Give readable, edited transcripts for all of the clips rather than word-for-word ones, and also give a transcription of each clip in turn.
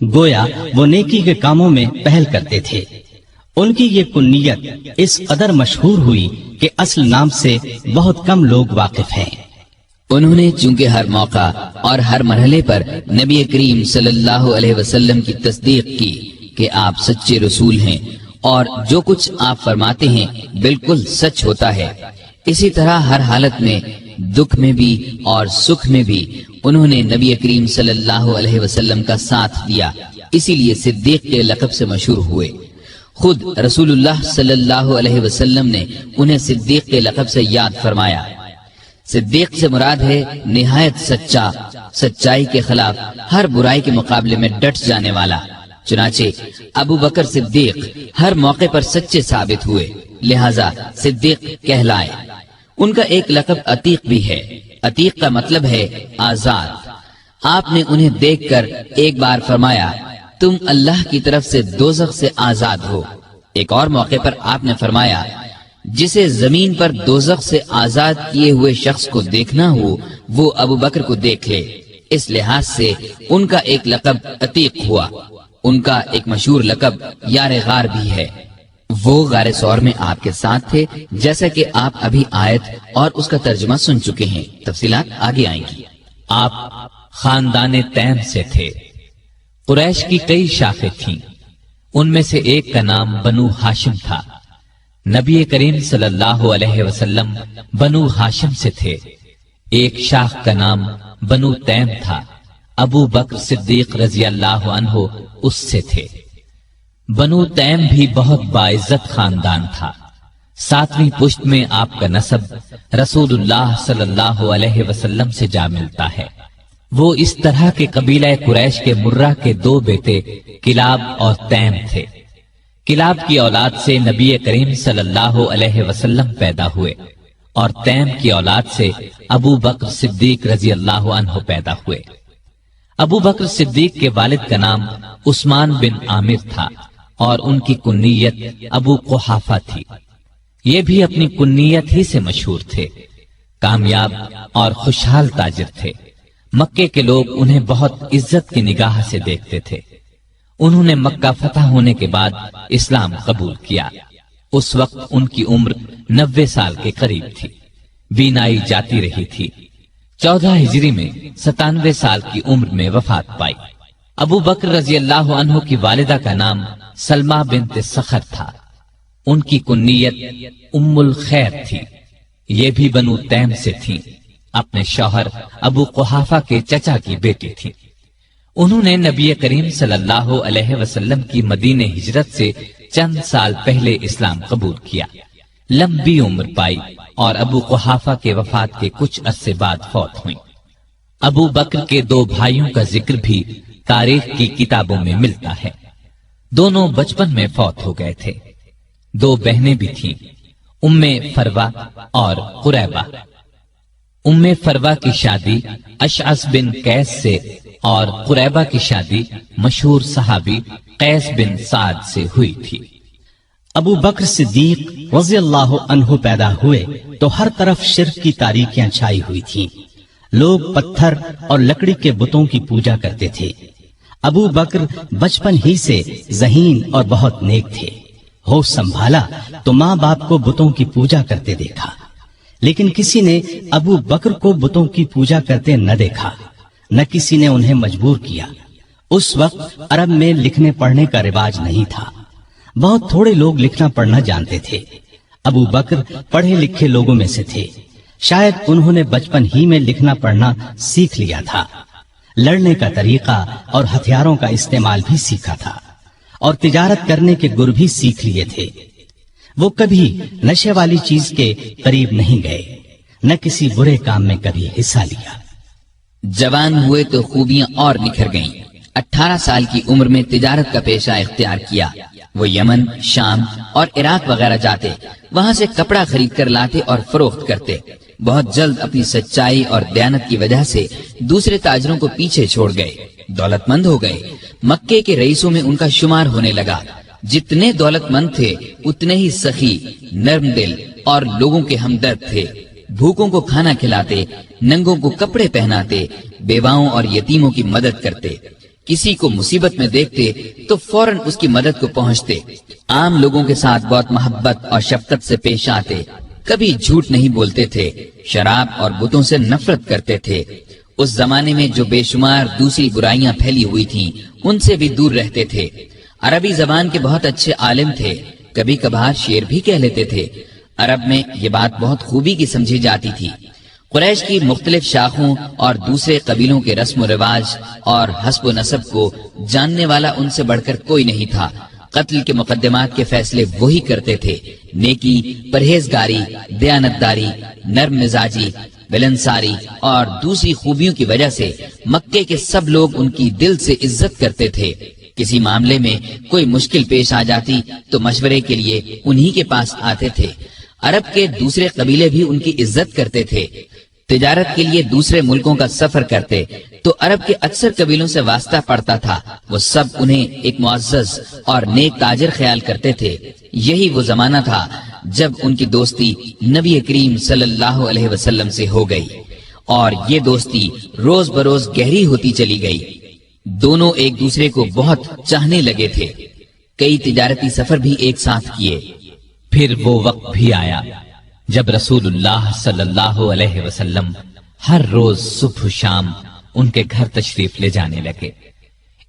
گویا وہ نیکی کے کاموں میں پہل کرتے تھے۔ ان کی یہ کنیت اس قدر مشہور ہوئی کہ اصل نام سے بہت کم لوگ واقف ہیں۔ انہوں نے چونکہ ہر موقع اور ہر مرحلے پر نبی کریم صلی اللہ علیہ وسلم کی تصدیق کی کہ آپ سچے رسول ہیں اور جو کچھ آپ فرماتے ہیں بالکل سچ ہوتا ہے، اسی طرح ہر حالت میں، دکھ میں بھی اور سکھ میں بھی انہوں نے نبی کریم صلی اللہ علیہ وسلم کا ساتھ دیا، اسی لیے صدیق کے لقب سے مشہور ہوئے۔ خود رسول اللہ صلی اللہ علیہ وسلم نے انہیں صدیق کے لقب سے یاد فرمایا۔ صدیق سے مراد ہے نہایت سچا، سچائی کے خلاف ہر برائی کے مقابلے میں ڈٹ جانے والا۔ چنانچہ ابو بکر صدیق ہر موقع پر سچے ثابت ہوئے، لہذا صدیق کہلائے۔ ان کا ایک لقب عتیق بھی ہے۔ عتیق کا مطلب ہے آزاد۔ آپ نے انہیں دیکھ کر ایک بار فرمایا، تم اللہ کی طرف سے دوزخ سے آزاد ہو۔ ایک اور موقع پر آپ نے فرمایا، جسے زمین پر دوزخ سے آزاد کیے ہوئے شخص کو دیکھنا ہو وہ ابو بکر کو دیکھ لے۔ اس لحاظ سے ان کا ایک لقب عتیق ہوا۔ ان کا ایک مشہور لقب یار غار بھی ہے۔ وہ غار ثور میں آپ کے ساتھ تھے، جیسا کہ آپ ابھی آیت اور اس کا ترجمہ سن چکے ہیں، تفصیلات آگے آئیں گی۔ آپ خاندان تیم سے تھے۔ قریش کی کئی شاخیں تھیں، ان میں سے ایک کا نام بنو ہاشم تھا۔ نبی کریم صلی اللہ علیہ وسلم بنو ہاشم سے تھے۔ ایک شاخ کا نام بنو تیم تھا، ابو بکر صدیق رضی اللہ عنہ اس سے تھے۔ بنو تیم بھی بہت باعزت خاندان تھا۔ 7ویں پشت میں آپ کا نسب رسول اللہ صلی اللہ علیہ وسلم سے جا ملتا ہے۔ وہ اس طرح کے قبیلہ قریش کے مرہ کے 2 بیٹے کلاب اور تیم تھے۔ کلاب کی اولاد سے نبی کریم صلی اللہ علیہ وسلم پیدا ہوئے اور تیم کی اولاد سے ابو بکر صدیق رضی اللہ عنہ پیدا ہوئے۔ ابو بکر صدیق کے والد کا نام عثمان بن عامر تھا اور ان کی کنیت ابو قحافہ تھی۔ یہ بھی اپنی کنیت ہی سے مشہور تھے۔ کامیاب اور خوشحال تاجر تھے۔ مکے کے لوگ انہیں بہت عزت کی نگاہ سے دیکھتے تھے۔ انہوں نے مکہ فتح ہونے کے بعد اسلام قبول کیا۔ اس وقت ان کی عمر 90 سال کے قریب تھی۔ بینائی جاتی رہی تھی۔ 14 ہجری میں 97 سال کی عمر میں وفات پائی۔ ابو بکر رضی اللہ عنہ کی والدہ کا نام سلمہ بنت سخر تھا۔ ان کی کنیت ام الخیر تھی۔ یہ بھی بنو تیم سے تھی۔ اپنے شوہر ابو قحافہ کے چچا کی بیٹی تھی۔ انہوں نے نبی کریم صلی اللہ علیہ وسلم کی مدینہ ہجرت سے چند سال پہلے اسلام قبول کیا۔ لمبی عمر پائی اور ابو قحافہ کے وفات کے کچھ عرصے بعد فوت ہوئی۔ ابو بکر کے 2 بھائیوں کا ذکر بھی تاریخ کی کتابوں میں ملتا ہے۔ دونوں بچپن میں فوت ہو گئے تھے۔ 2 بہنیں بھی تھیں، ام فروا اور قریبہ۔ ام فروا کی شادی اشعث بن قیس سے اور قریبہ کی شادی مشہور صحابی قیس بن سعد سے ہوئی تھی۔ ابو بکر صدیق رضی اللہ عنہ پیدا ہوئے تو ہر طرف شرک کی تاریکیاں چھائی ہوئی تھیں۔ لوگ پتھر اور لکڑی کے بتوں کی پوجا کرتے تھے۔ ابو بکر بچپن ہی سے ذہین اور بہت نیک تھے۔ ہوش سنبھالا تو ماں باپ کو بتوں کی پوجا کرتے دیکھا، لیکن کسی نے ابو بکر کو بتوں کی پوجا کرتے نہ دیکھا، نہ کسی نے انہیں مجبور کیا۔ اس وقت عرب میں لکھنے پڑھنے کا رواج نہیں تھا۔ بہت تھوڑے لوگ لکھنا پڑھنا جانتے تھے۔ ابو بکر پڑھے لکھے لوگوں میں سے تھے۔ شاید انہوں نے بچپن ہی میں لکھنا پڑھنا سیکھ لیا تھا۔ لڑنے کا طریقہ اور ہتھیاروں کا استعمال بھی سیکھا تھا اور تجارت کرنے کے گر بھی سیکھ لیے تھے۔ وہ کبھی نشے والی چیز کے قریب نہیں گئے، نہ کسی برے کام میں کبھی حصہ لیا۔ جوان ہوئے تو خوبیاں اور نکھر گئیں۔ 18 سال کی عمر میں تجارت کا پیشہ اختیار کیا۔ وہ یمن، شام اور عراق وغیرہ جاتے، وہاں سے کپڑا خرید کر لاتے اور فروخت کرتے۔ بہت جلد اپنی سچائی اور دیانت کی وجہ سے دوسرے تاجروں کو پیچھے چھوڑ گئے، دولت مند ہو گئے۔ مکے کے رئیسوں میں ان کا شمار ہونے لگا۔ جتنے دولت مند تھے اتنے ہی سخی، نرم دل اور لوگوں کے ہمدرد تھے۔ بھوکوں کو کھانا کھلاتے، ننگوں کو کپڑے پہناتے، بیواؤں اور یتیموں کی مدد کرتے۔ کسی کو مصیبت میں دیکھتے تو فوراً اس کی مدد کو پہنچتے، عام لوگوں کے ساتھ بہت محبت اور شفقت سے پیش آتے، کبھی جھوٹ نہیں بولتے تھے، شراب اور بتوں سے نفرت کرتے تھے۔ اس زمانے میں جو بے شمار دوسری برائیاں پھیلی ہوئی تھیں ان سے بھی دور رہتے تھے۔ عربی زبان کے بہت اچھے عالم تھے، کبھی کبھار شعر بھی کہہ لیتے تھے۔ عرب میں یہ بات بہت خوبی کی سمجھی جاتی تھی۔ قریش کی مختلف شاخوں اور دوسرے قبیلوں کے رسم و رواج اور حسب و نسب کو جاننے والا ان سے بڑھ کر کوئی نہیں تھا۔ قتل کے مقدمات کے فیصلے وہی کرتے تھے۔ نیکی، پرہیزگاری، دیانتداری، نرم مزاجی، ملنساری اور دوسری خوبیوں کی وجہ سے مکے کے سب لوگ ان کی دل سے عزت کرتے تھے۔ کسی معاملے میں کوئی مشکل پیش آ جاتی تو مشورے کے لیے انہی کے پاس آتے تھے۔ عرب کے دوسرے قبیلے بھی ان کی عزت کرتے تھے۔ تجارت کے لیے دوسرے ملکوں کا سفر کرتے تو عرب کے اکثر قبیلوں سے واسطہ پڑتا تھا، وہ سب انہیں ایک معزز اور نیک تاجر خیال کرتے تھے۔ یہی وہ زمانہ تھا جب ان کی دوستی نبی کریم صلی اللہ علیہ وسلم سے ہو گئی، اور یہ دوستی روز بروز گہری ہوتی چلی گئی۔ دونوں ایک دوسرے کو بہت چاہنے لگے تھے، کئی تجارتی سفر بھی ایک ساتھ کیے۔ پھر وہ وقت بھی آیا جب رسول اللہ صلی اللہ علیہ وسلم ہر روز صبح و شام ان کے گھر تشریف لے جانے لگے۔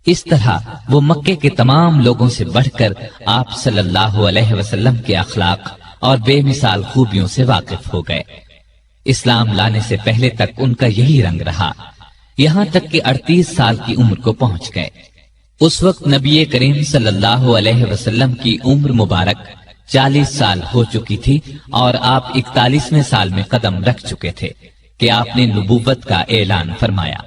اس طرح وہ مکے کے تمام لوگوں سے بڑھ کر آپ صلی اللہ علیہ وسلم کے اخلاق اور بے مثال خوبیوں سے واقف ہو گئے۔ اسلام لانے سے پہلے تک ان کا یہی رنگ رہا، یہاں تک کہ 38 سال کی عمر کو پہنچ گئے۔ اس وقت نبی کریم صلی اللہ علیہ وسلم کی عمر مبارک 40 سال ہو چکی تھی اور آپ 41ویں سال میں قدم رکھ چکے تھے کہ آپ نے نبوت کا اعلان فرمایا۔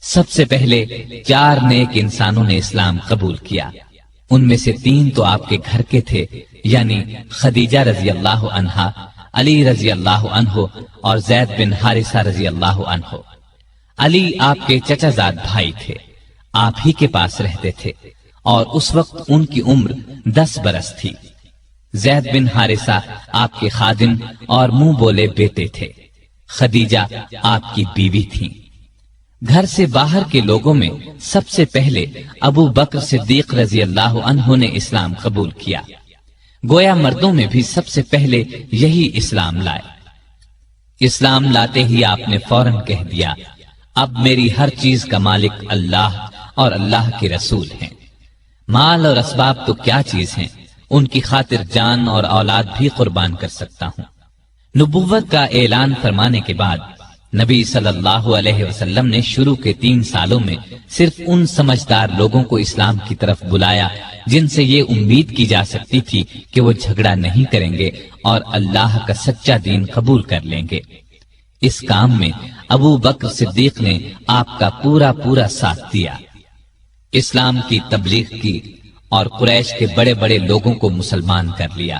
سب سے پہلے 4 نیک انسانوں نے اسلام قبول کیا، ان میں سے 3 تو آپ کے گھر کے تھے، یعنی خدیجہ رضی اللہ عنہا، علی رضی اللہ عنہ اور زید بن حارثہ رضی اللہ عنہ۔ علی آپ کے چچا زاد بھائی تھے، آپ ہی کے پاس رہتے تھے اور اس وقت ان کی عمر 10 برس تھی۔ زید بن حارثہ آپ کے خادم اور منہ بولے بیٹے تھے۔ خدیجہ آپ کی بیوی تھیں۔ گھر سے باہر کے لوگوں میں سب سے پہلے ابو بکر صدیق رضی اللہ عنہ نے اسلام قبول کیا، گویا مردوں میں بھی سب سے پہلے یہی اسلام لائے۔ اسلام لاتے ہی آپ نے فوراً کہہ دیا، اب میری ہر چیز کا مالک اللہ اور اللہ کے رسول ہیں۔ مال اور اسباب تو کیا چیز ہیں، ان کی خاطر جان اور اولاد بھی قربان کر سکتا ہوں۔ نبوت کا اعلان فرمانے کے بعد نبی صلی اللہ علیہ وسلم نے شروع کے 3 سالوں میں صرف ان سمجھدار لوگوں کو اسلام کی طرف بلایا جن سے یہ امید کی جا سکتی تھی کہ وہ جھگڑا نہیں کریں گے اور اللہ کا سچا دین قبول کر لیں گے۔ اس کام میں ابو بکر صدیق نے آپ کا پورا ساتھ دیا، اسلام کی تبلیغ کی اور قریش کے بڑے بڑے لوگوں کو مسلمان کر لیا۔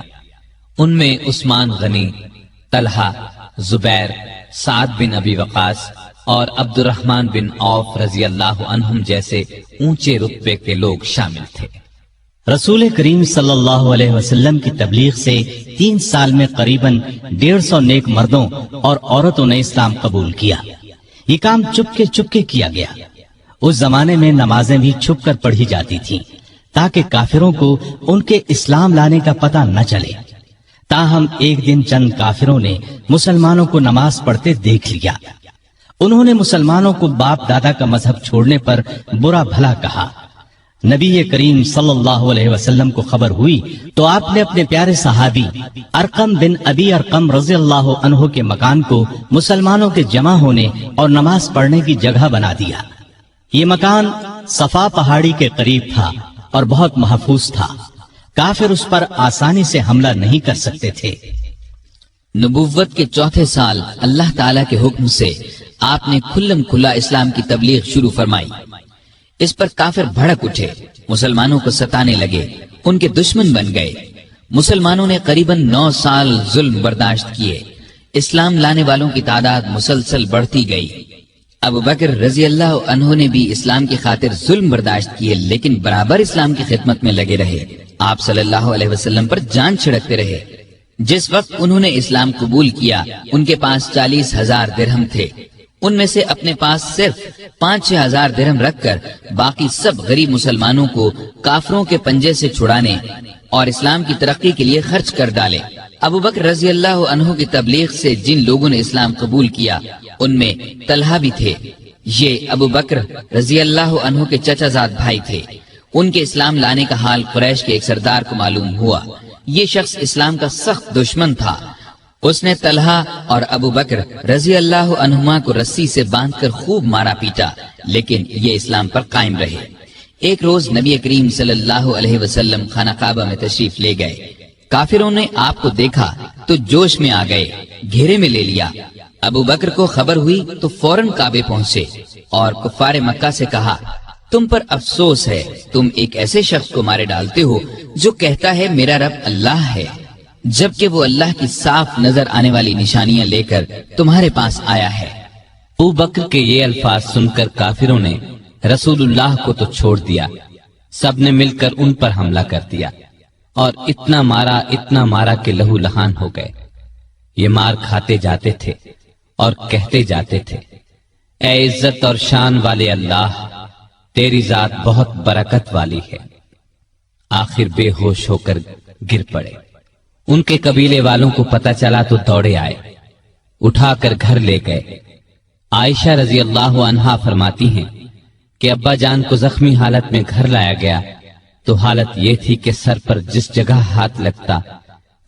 ان میں عثمان غنی، طلحہ، زبیر، سعد بن ابی وقاص اور عبد الرحمن بن عوف رضی اللہ عنہم جیسے اونچے رتبے کے لوگ شامل تھے۔ رسول کریم صلی اللہ علیہ وسلم کی تبلیغ سے 3 سال میں قریباً 150 نیک مردوں اور عورتوں نے اسلام قبول کیا۔ یہ کام چپ کے کیا گیا۔ اس زمانے میں نمازیں بھی چھپ کر پڑھی جاتی تھیں تاکہ کافروں کو ان کے اسلام لانے کا پتہ نہ چلے۔ تاہم ایک دن چند کافروں نے مسلمانوں کو نماز پڑھتے دیکھ لیا۔ انہوں نے مسلمانوں کو باپ دادا کا مذہب چھوڑنے پر برا بھلا کہا۔ نبی کریم صلی اللہ علیہ وسلم کو خبر ہوئی تو آپ نے اپنے پیارے صحابی ارقم بن ابی ارقم رضی اللہ عنہ کے مکان کو مسلمانوں کے جمع ہونے اور نماز پڑھنے کی جگہ بنا دیا۔ یہ مکان صفا پہاڑی کے قریب تھا اور بہت محفوظ تھا، کافر اس پر آسانی سے حملہ نہیں کر سکتے تھے۔ نبوت کے 4تھے سال اللہ تعالیٰ کے حکم سے آپ نے کھلم کھلا اسلام کی تبلیغ شروع فرمائی۔ اس پر کافر بھڑک اٹھے، مسلمانوں کو ستانے لگے، ان کے دشمن بن گئے۔ مسلمانوں نے قریباً 9 سال ظلم برداشت کیے۔ اسلام لانے والوں کی تعداد مسلسل بڑھتی گئی۔ ابو بکر رضی اللہ عنہ نے بھی اسلام کی خاطر ظلم برداشت کیے، لیکن برابر اسلام کی خدمت میں لگے رہے۔ آپ صلی اللہ علیہ وسلم پر جان چھڑکتے رہے۔ جس وقت انہوں نے اسلام قبول کیا ان کے پاس 40,000 درہم تھے۔ ان میں سے اپنے پاس صرف 5-6 ہزار درہم رکھ کر باقی سب غریب مسلمانوں کو کافروں کے پنجے سے چھڑانے اور اسلام کی ترقی کے لیے خرچ کر ڈالے۔ ابو بکر رضی اللہ عنہ کی تبلیغ سے جن لوگوں نے اسلام قبول کیا ان میں طلحہ بھی تھے۔ یہ ابو بکر رضی اللہ عنہ کے چچا زاد بھائی تھے۔ ان کے اسلام لانے کا حال قریش کے ایک سردار کو معلوم ہوا۔ یہ شخص اسلام کا سخت دشمن تھا۔ اس نے طلحہ اور ابو بکر رضی اللہ عنہما کو رسی سے باندھ کر خوب مارا پیٹا، لیکن یہ اسلام پر قائم رہے۔ ایک روز نبی کریم صلی اللہ علیہ وسلم خانہ کعبہ میں تشریف لے گئے۔ کافروں نے آپ کو دیکھا تو جوش میں آ گئے، گھیرے میں لے لیا۔ ابو بکر کو خبر ہوئی تو فوراً کعبے پہنچے اور کفار مکہ سے کہا، تم پر افسوس ہے، تم ایک ایسے شخص کو مارے ڈالتے ہو جو کہتا ہے میرا رب اللہ ہے، جبکہ وہ اللہ کی صاف نظر آنے والی نشانیاں لے کر تمہارے پاس آیا ہے۔ ابو بکر کے یہ الفاظ سن کر کافروں نے رسول اللہ کو تو چھوڑ دیا، سب نے مل کر ان پر حملہ کر دیا اور اتنا مارا کہ لہو لہان ہو گئے۔ یہ مار کھاتے جاتے تھے اور کہتے جاتے تھے، اے عزت اور شان والے اللہ، تیری ذات بہت برکت والی ہے۔ آخر بے ہوش ہو کر گر پڑے۔ ان کے قبیلے والوں کو پتہ چلا تو دوڑے آئے، اٹھا کر گھر لے گئے۔ عائشہ رضی اللہ عنہا فرماتی ہیں کہ ابا جان کو زخمی حالت میں گھر لایا گیا تو حالت یہ تھی کہ سر پر جس جگہ ہاتھ لگتا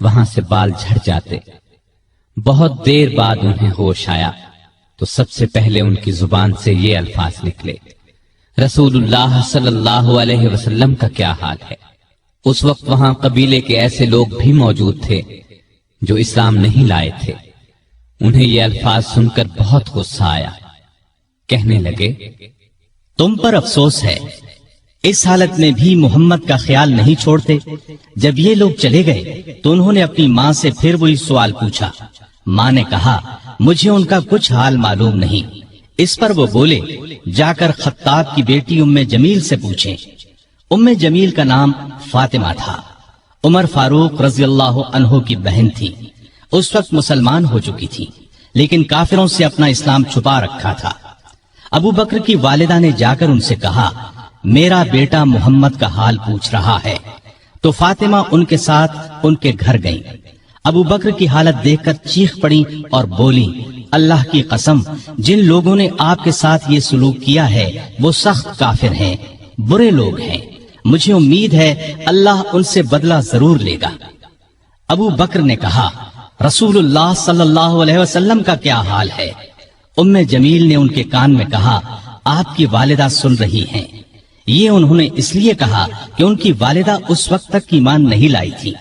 وہاں سے بال جھڑ جاتے۔ بہت دیر بعد انہیں ہوش آیا تو سب سے پہلے ان کی زبان سے یہ الفاظ نکلے، رسول اللہ صلی اللہ علیہ وسلم کا کیا حال ہے۔ اس وقت وہاں قبیلے کے ایسے لوگ بھی موجود تھے جو اسلام نہیں لائے تھے۔ انہیں یہ الفاظ سن کر بہت غصہ آیا، کہنے لگے، تم پر افسوس ہے، اس حالت میں بھی محمد کا خیال نہیں چھوڑتے۔ جب یہ لوگ چلے گئے تو انہوں نے اپنی ماں سے پھر وہی سوال پوچھا۔ ماں نے کہا، مجھے ان کا کچھ حال معلوم نہیں۔ اس پر وہ بولے، جا کر خطاب کی بیٹی ام جمیل سے پوچھیں۔ ام جمیل کا نام فاطمہ تھا، عمر فاروق رضی اللہ عنہ کی بہن تھی۔ اس وقت مسلمان ہو چکی تھی لیکن کافروں سے اپنا اسلام چھپا رکھا تھا۔ ابو بکر کی والدہ نے جا کر ان سے کہا، میرا بیٹا محمد کا حال پوچھ رہا ہے۔ تو فاطمہ ان کے ساتھ ان کے گھر گئیں۔ ابو بکر کی حالت دیکھ کر چیخ پڑی اور بولی، اللہ کی قسم، جن لوگوں نے آپ کے ساتھ یہ سلوک کیا ہے وہ سخت کافر ہیں، برے لوگ ہیں۔ مجھے امید ہے اللہ ان سے بدلہ ضرور لے گا۔ ابو بکر نے کہا، رسول اللہ صلی اللہ علیہ وسلم کا کیا حال ہے؟ ام جمیل نے ان کے کان میں کہا، آپ کی والدہ سن رہی ہیں۔ یہ انہوں نے اس لیے کہا کہ ان کی والدہ اس وقت تک ایمان نہیں لائی تھی۔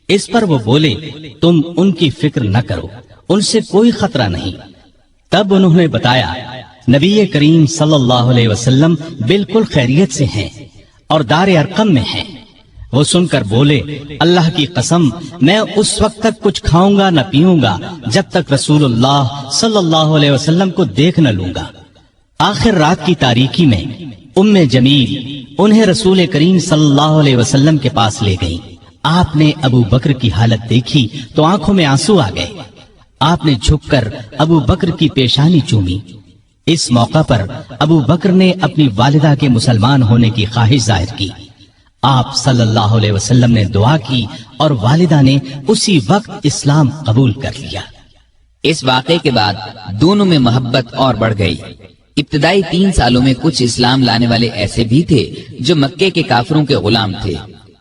اس پر وہ بولے، تم ان کی فکر نہ کرو، ان سے کوئی خطرہ نہیں۔ تب انہوں نے بتایا، نبی کریم صلی اللہ علیہ وسلم بالکل خیریت سے ہیں اور دار ارقم میں ہیں۔ وہ سن کر بولے، اللہ کی قسم، میں اس وقت تک کچھ کھاؤں گا نہ پیوں گا جب تک رسول اللہ صلی اللہ علیہ وسلم کو دیکھ نہ لوں گا۔ آخر رات کی تاریکی میں ام جمیل انہیں رسول کریم صلی اللہ علیہ وسلم کے پاس لے گئی۔ آپ نے ابو بکر کی حالت دیکھی تو آنکھوں میں آنسو آ گئے۔ آپ نے جھک کر ابو بکر کی پیشانی چومی۔ اس موقع پر ابو بکر نے اپنی والدہ کے مسلمان ہونے کی خواہش ظاہر کی۔ آپ صلی اللہ علیہ وسلم نے دعا کی اور والدہ نے اسی وقت اسلام قبول کر لیا۔ اس واقعے کے بعد دونوں میں محبت اور بڑھ گئی۔ ابتدائی 3 سالوں میں کچھ اسلام لانے والے ایسے بھی تھے جو مکے کے کافروں کے غلام تھے۔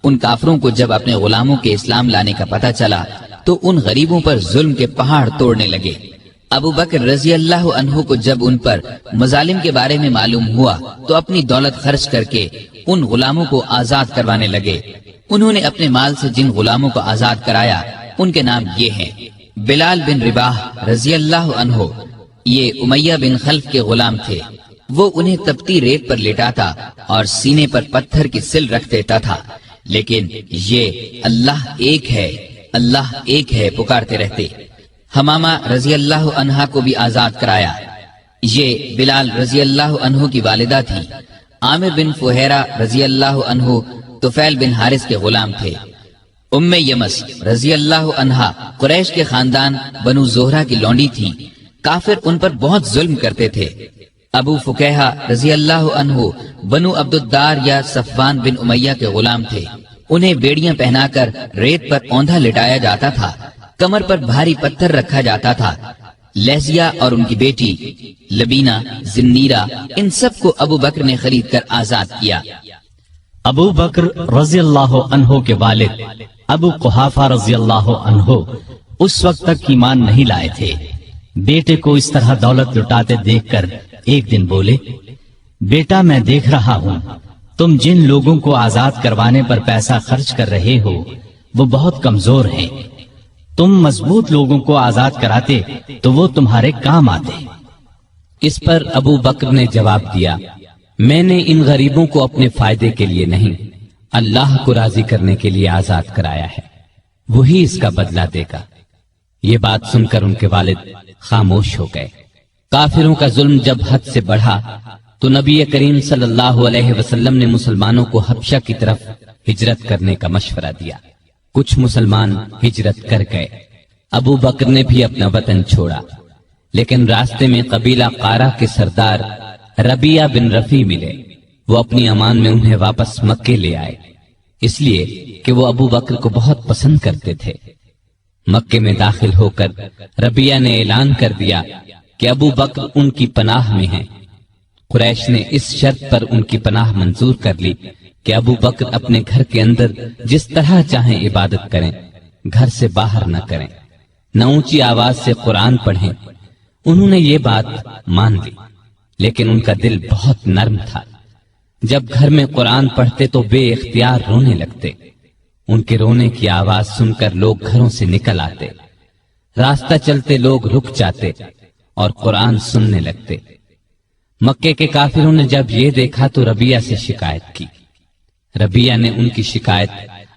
ان کافروں کو جب اپنے غلاموں کے اسلام لانے کا پتہ چلا تو ان غریبوں پر ظلم کے پہاڑ توڑنے لگے۔ ابو بکر رضی اللہ عنہ کو جب ان پر مظالم کے بارے میں معلوم ہوا تو اپنی دولت خرچ کر کے ان غلاموں کو آزاد کروانے لگے۔ انہوں نے اپنے مال سے جن غلاموں کو آزاد کرایا ان کے نام یہ ہیں: بلال بن رباح رضی اللہ عنہ، یہ امیہ بن خلف کے غلام تھے۔ وہ انہیں تپتی ریت پر لٹاتا اور سینے پر پتھر کی سل رکھ دیتا تھا، لیکن یہ اللہ ایک ہے، اللہ ایک ہے پکارتے رہتے۔ حمامہ رضی اللہ عنہا کو بھی آزاد کرایا۔ یہ بلال رضی اللہ عنہ کی والدہ تھی۔ عامر بن فہیرہ رضی اللہ عنہ طفیل بن حارث کے غلام تھے۔ ام یمس رضی اللہ عنہا قریش کے خاندان بنو زہرہ کی لونڈی تھی۔ کافر ان پر بہت ظلم کرتے تھے۔ ابو فکیہہ رضی اللہ عنہ بنو عبدالدار یا صفوان بن امیہ کے غلام تھے۔ انہیں بیڑیاں پہنا کر ریت پر اوندھا لٹایا جاتا تھا، کمر پر بھاری پتھر رکھا جاتا تھا۔ لہزیہ اور ان کی بیٹی لبینہ، زنیرہ، ان سب کو ابو بکر نے خرید کر آزاد کیا۔ ابو بکر رضی اللہ عنہ کے والد ابو قحافہ رضی اللہ عنہ اس وقت تک ایمان نہیں لائے تھے۔ بیٹے کو اس طرح دولت لٹاتے دیکھ کر ایک دن بولے، بیٹا میں دیکھ رہا ہوں تم جن لوگوں کو آزاد کروانے پر پیسہ خرچ کر رہے ہو وہ بہت کمزور ہیں، تم مضبوط لوگوں کو آزاد کراتے تو وہ تمہارے کام آتے۔ اس پر ابو بکر نے جواب دیا، میں نے ان غریبوں کو اپنے فائدے کے لیے نہیں، اللہ کو راضی کرنے کے لیے آزاد کرایا ہے، وہی اس کا بدلہ دے گا۔ یہ بات سن کر ان کے والد خاموش ہو گئے۔ کافروں کا ظلم جب حد سے بڑھا تو نبی کریم صلی اللہ علیہ وسلم نے مسلمانوں کو حبشہ کی طرف ہجرت کرنے کا مشورہ دیا۔ کچھ مسلمان ہجرت کر گئے۔ ابو بکر نے بھی اپنا وطن چھوڑا، لیکن راستے میں قبیلہ قارہ کے سردار ربیہ بن رفیع ملے۔ وہ اپنی امان میں انہیں واپس مکے لے آئے، اس لیے کہ وہ ابو بکر کو بہت پسند کرتے تھے۔ مکے میں داخل ہو کر ربیہ نے اعلان کر دیا کہ ابو بکر ان کی پناہ میں ہیں۔ قریش نے اس شرط پر ان کی پناہ منظور کر لی کہ ابو بکر اپنے گھر کے اندر جس طرح چاہیں عبادت کریں، گھر سے باہر نہ کریں، نہ اونچی آواز سے قرآن پڑھیں۔ انہوں نے یہ بات مان لی، لیکن ان کا دل بہت نرم تھا۔ جب گھر میں قرآن پڑھتے تو بے اختیار رونے لگتے۔ ان کے رونے کی آواز سن کر لوگ گھروں سے نکل آتے، راستہ چلتے لوگ رک جاتے اور قرآن سننے لگتے۔ مکے کے کافروں نے جب یہ دیکھا تو ربیہ سے شکایت کی۔ ربیہ نے ان کی شکایت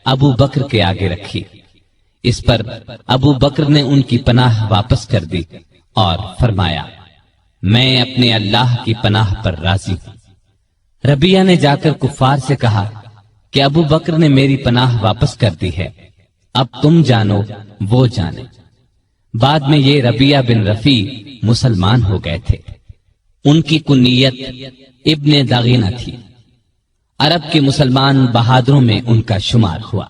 ابو بکر کے آگے رکھی۔ اس پر ابو بکر نے ان کی پناہ واپس کر دی اور فرمایا، میں اپنے اللہ کی پناہ پر راضی ہوں۔ ربیہ نے جا کر کفار سے کہا کہ ابو بکر نے میری پناہ واپس کر دی ہے، اب تم جانو وہ جانے۔ بعد میں یہ ربیہ بن رفیع مسلمان ہو گئے تھے۔ ان کی کنیت ابن داغینہ تھی۔ عرب کے مسلمان بہادروں میں ان کا شمار ہوا۔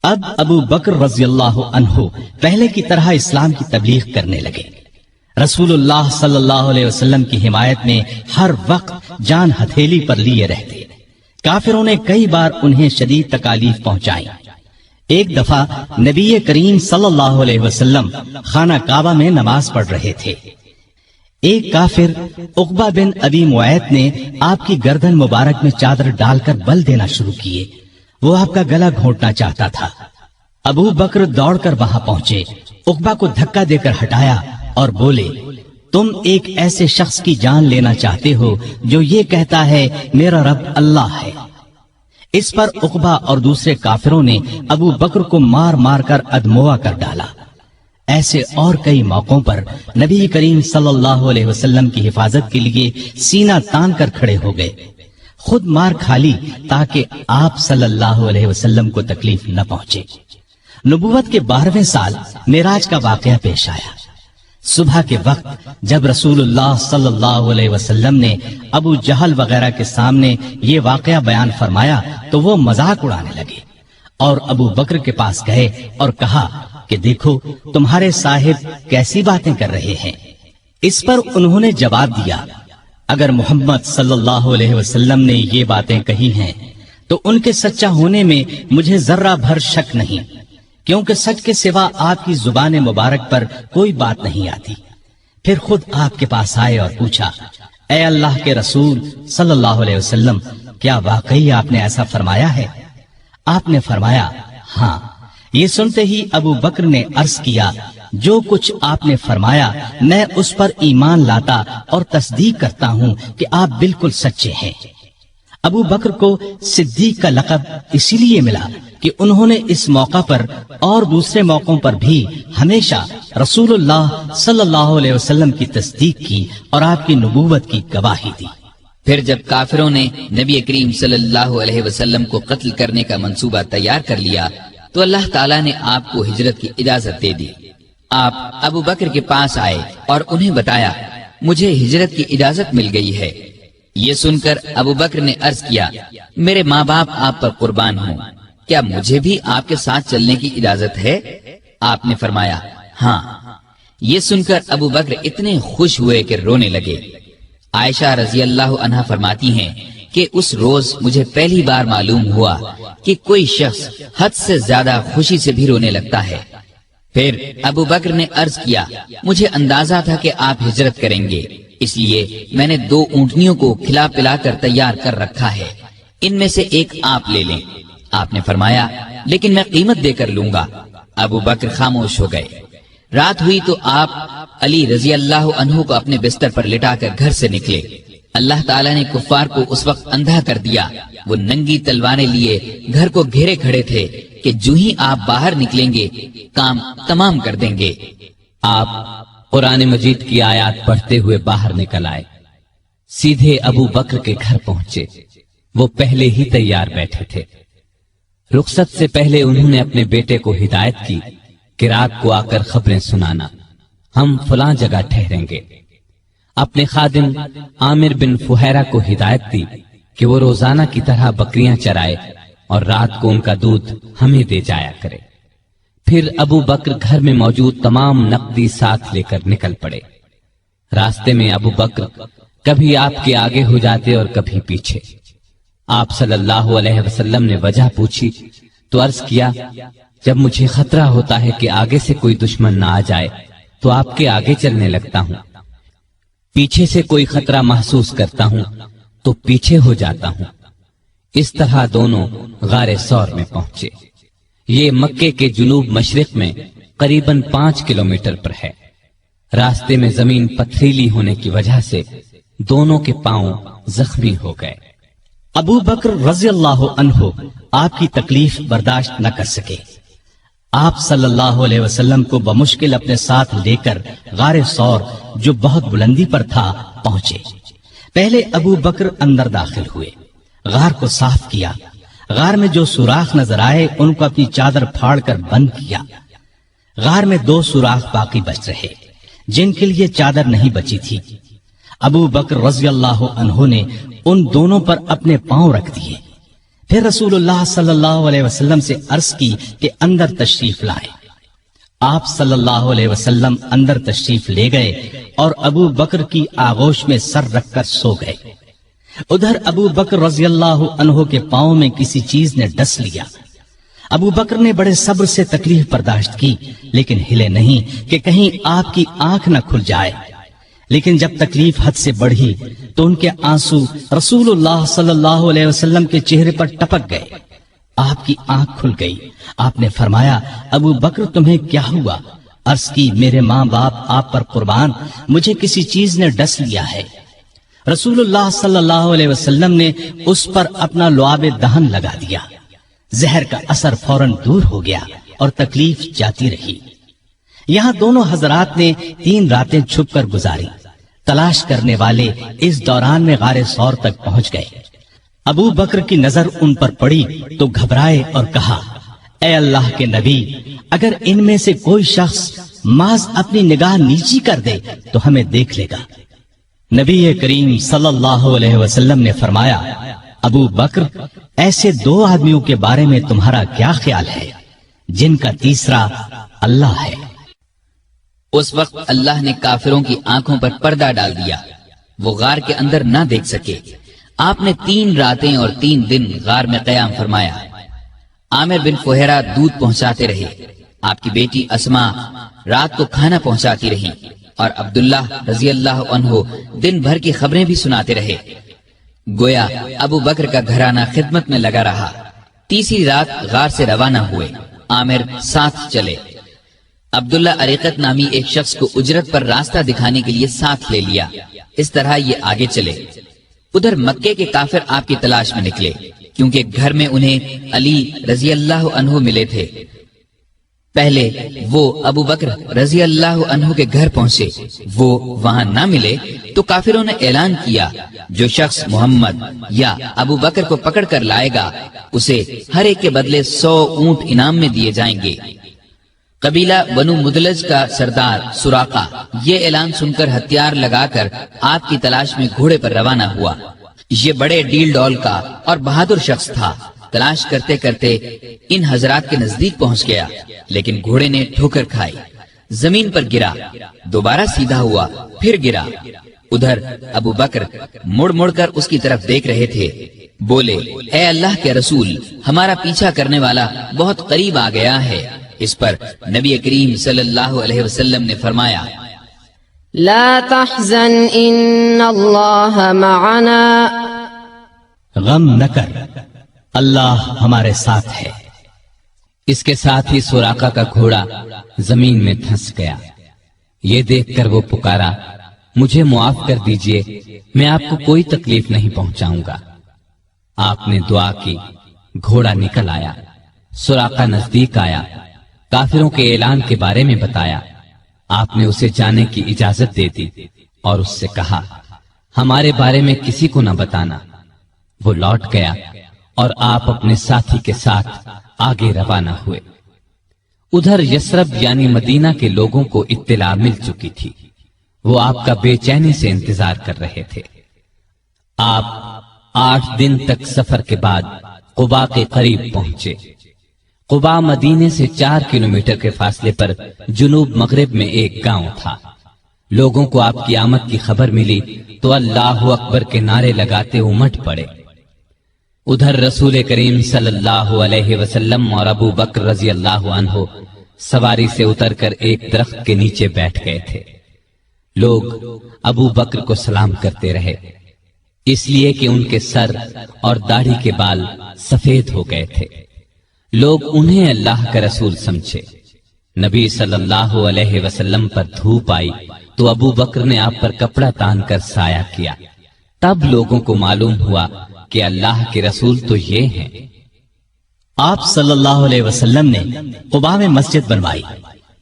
اب ابو بکر رضی اللہ عنہ پہلے کی طرح اسلام کی تبلیغ کرنے لگے۔ رسول اللہ صلی اللہ علیہ وسلم کی حمایت میں ہر وقت جان ہتھیلی پر لیے رہتے۔ کافروں نے کئی بار انہیں شدید تکالیف پہنچائی۔ ایک دفعہ نبی کریم صلی اللہ علیہ وسلم خانہ کعبہ میں نماز پڑھ رہے تھے۔ ایک کافر عقبہ بن ابی معیط نے آپ کی گردن مبارک میں چادر ڈال کر بل دینا شروع کیے۔ وہ آپ کا گلا گھونٹنا چاہتا تھا۔ ابو بکر دوڑ کر وہاں پہنچے، عقبہ کو دھکا دے کر ہٹایا اور بولے، تم ایک ایسے شخص کی جان لینا چاہتے ہو جو یہ کہتا ہے میرا رب اللہ ہے۔ اس پر عقبہ اور دوسرے کافروں نے ابو بکر کو مار مار کر ادموا کر ڈالا۔ ایسے اور کئی موقعوں پر نبی کریم صلی اللہ علیہ وسلم کی حفاظت کے لیے سینہ تان کر کھڑے ہو گئے، خود مار کھا لی تاکہ آپ صلی اللہ علیہ وسلم کو تکلیف نہ پہنچے۔ نبوت کے 12ویں سال معراج کا واقعہ پیش آیا۔ صبح کے وقت جب رسول اللہ صلی اللہ علیہ وسلم نے ابو جہل وغیرہ کے سامنے یہ واقعہ بیان فرمایا تو وہ مذاق اڑانے لگے اور ابو بکر کے پاس گئے اور کہا کہ دیکھو تمہارے صاحب کیسی باتیں کر رہے ہیں۔ اس پر انہوں نے جواب دیا، اگر محمد صلی اللہ علیہ وسلم نے یہ باتیں کہی ہیں تو ان کے سچا ہونے میں مجھے ذرہ بھر شک نہیں، کیونکہ سچ کے سوا آپ کی زبان مبارک پر کوئی بات نہیں آتی۔ پھر خود آپ کے پاس آئے اور پوچھا، اے اللہ کے رسول صلی اللہ علیہ وسلم، کیا واقعی آپ نے ایسا فرمایا ہے؟ آپ نے فرمایا، ہاں۔ یہ سنتے ہی ابو بکر نے عرض کیا، جو کچھ آپ نے فرمایا میں اس پر ایمان لاتا اور تصدیق کرتا ہوں کہ آپ بالکل سچے ہیں۔ ابو بکر کو صدیق کا لقب اسی لیے ملا کہ انہوں نے اس موقع پر اور دوسرے موقعوں پر بھی ہمیشہ رسول اللہ صلی اللہ علیہ وسلم کی تصدیق کی اور آپ کی نبوت کی گواہی دی۔ پھر جب کافروں نے نبی کریم صلی اللہ علیہ وسلم کو قتل کرنے کا منصوبہ تیار کر لیا تو اللہ تعالیٰ نے آپ کو ہجرت کی اجازت دے دی۔ آپ ابو بکر کے پاس آئے اور انہیں بتایا مجھے ہجرت کی اجازت مل گئی ہے۔ یہ سن کر ابو بکر نے عرض کیا میرے ماں باپ آپ پر قربان ہوں، کیا مجھے بھی آپ کے ساتھ چلنے کی اجازت ہے؟ آپ نے فرمایا ہاں۔ یہ سن کر ابو بکر اتنے خوش ہوئے کہ رونے لگے۔ عائشہ رضی اللہ عنہا فرماتی ہیں کہ اس روز مجھے پہلی بار معلوم ہوا کہ کوئی شخص حد سے زیادہ خوشی سے بھی رونے لگتا ہے۔ پھر ابو بکر نے عرض کیا مجھے اندازہ تھا کہ آپ ہجرت کریں گے، اس لیے میں نے 2 اونٹنیوں کو کھلا پلا کر تیار کر رکھا ہے، ان میں سے ایک آپ لے لیں۔ آپ نے فرمایا لیکن میں قیمت دے کر لوں گا۔ ابو بکر خاموش ہو گئے۔ رات ہوئی تو آپ علی رضی اللہ عنہ کو اپنے بستر پر لٹا کر گھر سے نکلے۔ اللہ تعالیٰ نے کفار کو اس وقت اندھا کر دیا، وہ ننگی تلواریں لیے گھر کو گھیرے کھڑے تھے کہ جو ہی آپ باہر نکلیں گے کام تمام کر دیں گے۔ آپ قرآن مجید کی آیات پڑھتے ہوئے باہر نکل آئے، سیدھے ابو بکر کے گھر پہنچے۔ وہ پہلے ہی تیار بیٹھے تھے۔ رخصت سے پہلے انہوں نے اپنے بیٹے کو ہدایت کی کہ رات کو آ کر خبریں سنانا، ہم فلاں جگہ ٹھہریں گے۔ اپنے خادم عامر بن فہیرہ کو ہدایت دی کہ وہ روزانہ کی طرح بکریاں چرائے اور رات کو ان کا دودھ ہمیں دے جایا کرے۔ پھر ابو بکر گھر میں موجود تمام نقدی ساتھ لے کر نکل پڑے۔ راستے میں ابو بکر کبھی آپ کے آگے ہو جاتے اور کبھی پیچھے۔ آپ صلی اللہ علیہ وسلم نے وجہ پوچھی تو عرض کیا جب مجھے خطرہ ہوتا ہے کہ آگے سے کوئی دشمن نہ آ جائے تو آپ کے آگے چلنے لگتا ہوں، پیچھے سے کوئی خطرہ محسوس کرتا ہوں تو پیچھے ہو جاتا ہوں۔ اس طرح دونوں غار ثور میں پہنچے۔ یہ مکے کے جنوب مشرق میں قریباً 5 کلومیٹر پر ہے۔ راستے میں زمین پتھریلی ہونے کی وجہ سے دونوں کے پاؤں زخمی ہو گئے۔ ابو بکر رضی اللہ عنہ آپ کی تکلیف برداشت نہ کر سکے۔ آپ صلی اللہ علیہ وسلم کو بمشکل اپنے ساتھ لے کر غار ثور جو بہت بلندی پر تھا پہنچے۔ پہلے ابو بکر اندر داخل ہوئے، غار کو صاف کیا، غار میں جو سوراخ نظر آئے ان کو اپنی چادر پھاڑ کر بند کیا۔ غار میں 2 سوراخ باقی بچ رہے جن کے لیے چادر نہیں بچی تھی۔ ابو بکر رضی اللہ عنہ نے ان دونوں پر اپنے پاؤں رکھ دیے، پھر رسول اللہ صلی اللہ علیہ وسلم سے عرض کی کہ اندر تشریف لائیں۔ آپ صلی اللہ علیہ وسلم اندر تشریف لے گئے اور ابو بکر کی آغوش میں سر رکھ کر سو گئے۔ ادھر ابو بکر رضی اللہ عنہ کے پاؤں میں کسی چیز نے ڈس لیا۔ ابو بکر نے بڑے صبر سے تکلیف برداشت کی لیکن ہلے نہیں کہ کہیں آپ کی آنکھ نہ کھل جائے۔ لیکن جب تکلیف حد سے بڑھی تو ان کے آنسو رسول اللہ صلی اللہ علیہ وسلم کے چہرے پر ٹپک گئے۔ آپ کی آنکھ کھل گئی۔ آپ نے فرمایا ابو بکر تمہیں کیا ہوا؟ عرض کی میرے ماں باپ آپ پر قربان، مجھے کسی چیز نے ڈس لیا ہے۔ رسول اللہ صلی اللہ علیہ وسلم نے اس پر اپنا لعاب دہن لگا دیا۔ زہر کا اثر فوراً دور ہو گیا اور تکلیف جاتی رہی۔ یہاں دونوں حضرات نے 3 راتیں چھپ کر گزاری۔ تلاش کرنے والے اس دوران میں غار ثور تک پہنچ گئے۔ ابو بکر کی نظر ان پر پڑی تو گھبرائے اور کہا اے اللہ کے نبی، اگر ان میں سے کوئی شخص محض اپنی نگاہ نیچی کر دے تو ہمیں دیکھ لے گا۔ نبی کریم صلی اللہ علیہ وسلم نے فرمایا ابو بکر، ایسے 2 آدمیوں کے بارے میں تمہارا کیا خیال ہے جن کا تیسرا اللہ ہے؟ اس وقت اللہ نے کافروں کی آنکھوں پر پردہ ڈال دیا، وہ غار کے اندر نہ دیکھ سکے۔ آپ نے 3 راتیں اور 3 دن غار میں قیام فرمایا۔ عامر بن فہیرہ دودھ پہنچاتے رہے، آپ کی بیٹی اسما رات کو کھانا پہنچاتی رہی اور عبداللہ رضی اللہ عنہ دن بھر کی خبریں بھی سناتے رہے۔ گویا ابو بکر کا گھرانہ خدمت میں لگا رہا۔ تیسری رات غار سے روانہ ہوئے، عامر ساتھ چلے۔ عبداللہ عریقت نامی ایک شخص کو اجرت پر راستہ دکھانے کے لیے ساتھ لے لیا۔ اس طرح یہ آگے چلے۔ ادھر مکے کے کافر آپ کی تلاش میں نکلے، کیونکہ گھر میں انہیں علی رضی اللہ عنہ ملے تھے۔ پہلے وہ ابو بکر رضی اللہ عنہ کے گھر پہنچے، وہ وہاں نہ ملے تو کافروں نے اعلان کیا جو شخص محمد یا ابو بکر کو پکڑ کر لائے گا اسے ہر ایک کے بدلے 100 اونٹ انعام میں دیے جائیں گے۔ قبیلہ بنو مدلج کا سردار سراقہ یہ اعلان سن کر ہتھیار لگا کر آپ کی تلاش میں گھوڑے پر روانہ ہوا۔ یہ بڑے ڈیل ڈول کا اور بہادر شخص تھا۔ تلاش کرتے کرتے ان حضرات کے نزدیک پہنچ گیا، لیکن گھوڑے نے ٹھوکر کھائی، زمین پر گرا، دوبارہ سیدھا ہوا، پھر گرا۔ ادھر ابو بکر مڑ مڑ کر اس کی طرف دیکھ رہے تھے۔ بولے، اے اللہ کے رسول، ہمارا پیچھا کرنے والا بہت قریب آ گیا ہے۔ اس پر نبی کریم صلی اللہ علیہ وسلم نے فرمایا، لا تحزن ان اللہ معنا، غم نہ کر، اللہ ہمارے ساتھ ہے۔ اس کے ساتھ ہی سراقہ کا گھوڑا زمین میں دھنس گیا۔ یہ دیکھ کر وہ پکارا، مجھے معاف کر دیجئے، میں آپ کو کوئی تکلیف نہیں پہنچاؤں گا۔ آپ نے دعا کی، گھوڑا نکل آیا۔ سراقہ نزدیک آیا، کافروں کے اعلان کے بارے میں بتایا۔ آپ نے اسے جانے کی اجازت دے دی اور اس سے کہا، ہمارے بارے میں کسی کو نہ بتانا۔ وہ لوٹ گیا اور آپ اپنے ساتھی کے ساتھ آگے روانہ ہوئے۔ ادھر یثرب یعنی مدینہ کے لوگوں کو اطلاع مل چکی تھی۔ وہ آپ کا بے چینی سے انتظار کر رہے تھے۔ آپ 8 دن تک سفر کے بعد قباء کے قریب پہنچے۔ قباء مدینے سے 4 کلومیٹر کے فاصلے پر جنوب مغرب میں ایک گاؤں تھا۔ لوگوں کو آپ کی آمد کی خبر ملی تو اللہ اکبر کے نعرے لگاتے امٹ پڑے۔ ادھر رسول کریم صلی اللہ علیہ وسلم اور ابو بکر رضی اللہ عنہ سواری سے اتر کر ایک درخت کے نیچے بیٹھ گئے تھے۔ لوگ ابو بکر کو سلام کرتے رہے، اس لیے کہ ان کے سر اور داڑھی کے بال سفید ہو گئے تھے۔ لوگ انہیں اللہ کا رسول سمجھے۔ نبی صلی اللہ علیہ وسلم پر دھوپ آئی تو ابو بکر نے آپ پر کپڑا تان کر سایہ کیا۔ تب لوگوں کو معلوم ہوا کہ اللہ کے رسول تو یہ ہیں۔ آپ صلی اللہ علیہ وسلم نے قباء میں مسجد بنوائی۔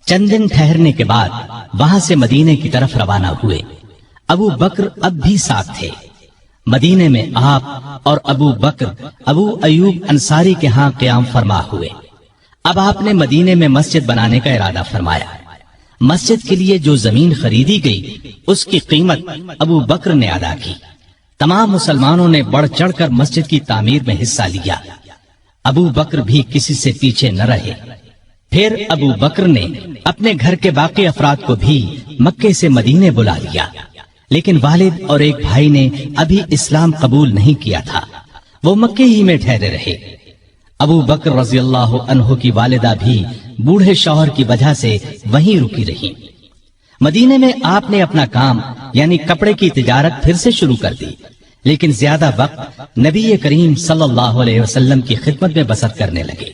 چند دن ٹھہرنے کے بعد وہاں سے مدینے کی طرف روانہ ہوئے۔ ابو بکر اب بھی ساتھ تھے۔ مدینے میں آپ اور ابو بکر ابو ایوب انصاری کے ہاں قیام فرما ہوئے۔ اب آپ نے مدینے میں مسجد بنانے کا ارادہ فرمایا۔ مسجد کے لیے جو زمین خریدی گئی اس کی قیمت ابو بکر نے ادا کی۔ تمام مسلمانوں نے بڑھ چڑھ کر مسجد کی تعمیر میں حصہ لیا۔ ابو بکر بھی کسی سے پیچھے نہ رہے۔ پھر ابو بکر نے اپنے گھر کے باقی افراد کو بھی مکے سے مدینے بلا لیا، لیکن والد اور ایک بھائی نے ابھی اسلام قبول نہیں کیا تھا۔ وہ مکے ہی میں ٹھہرے رہے۔ ابو بکر رضی اللہ عنہ کی والدہ بھی بوڑھے شوہر کی وجہ سے وہیں رکی رہی۔ مدینے میں آپ نے اپنا کام یعنی کپڑے کی تجارت پھر سے شروع کر دی، لیکن زیادہ وقت نبی کریم صلی اللہ علیہ وسلم کی خدمت میں بسر کرنے لگے۔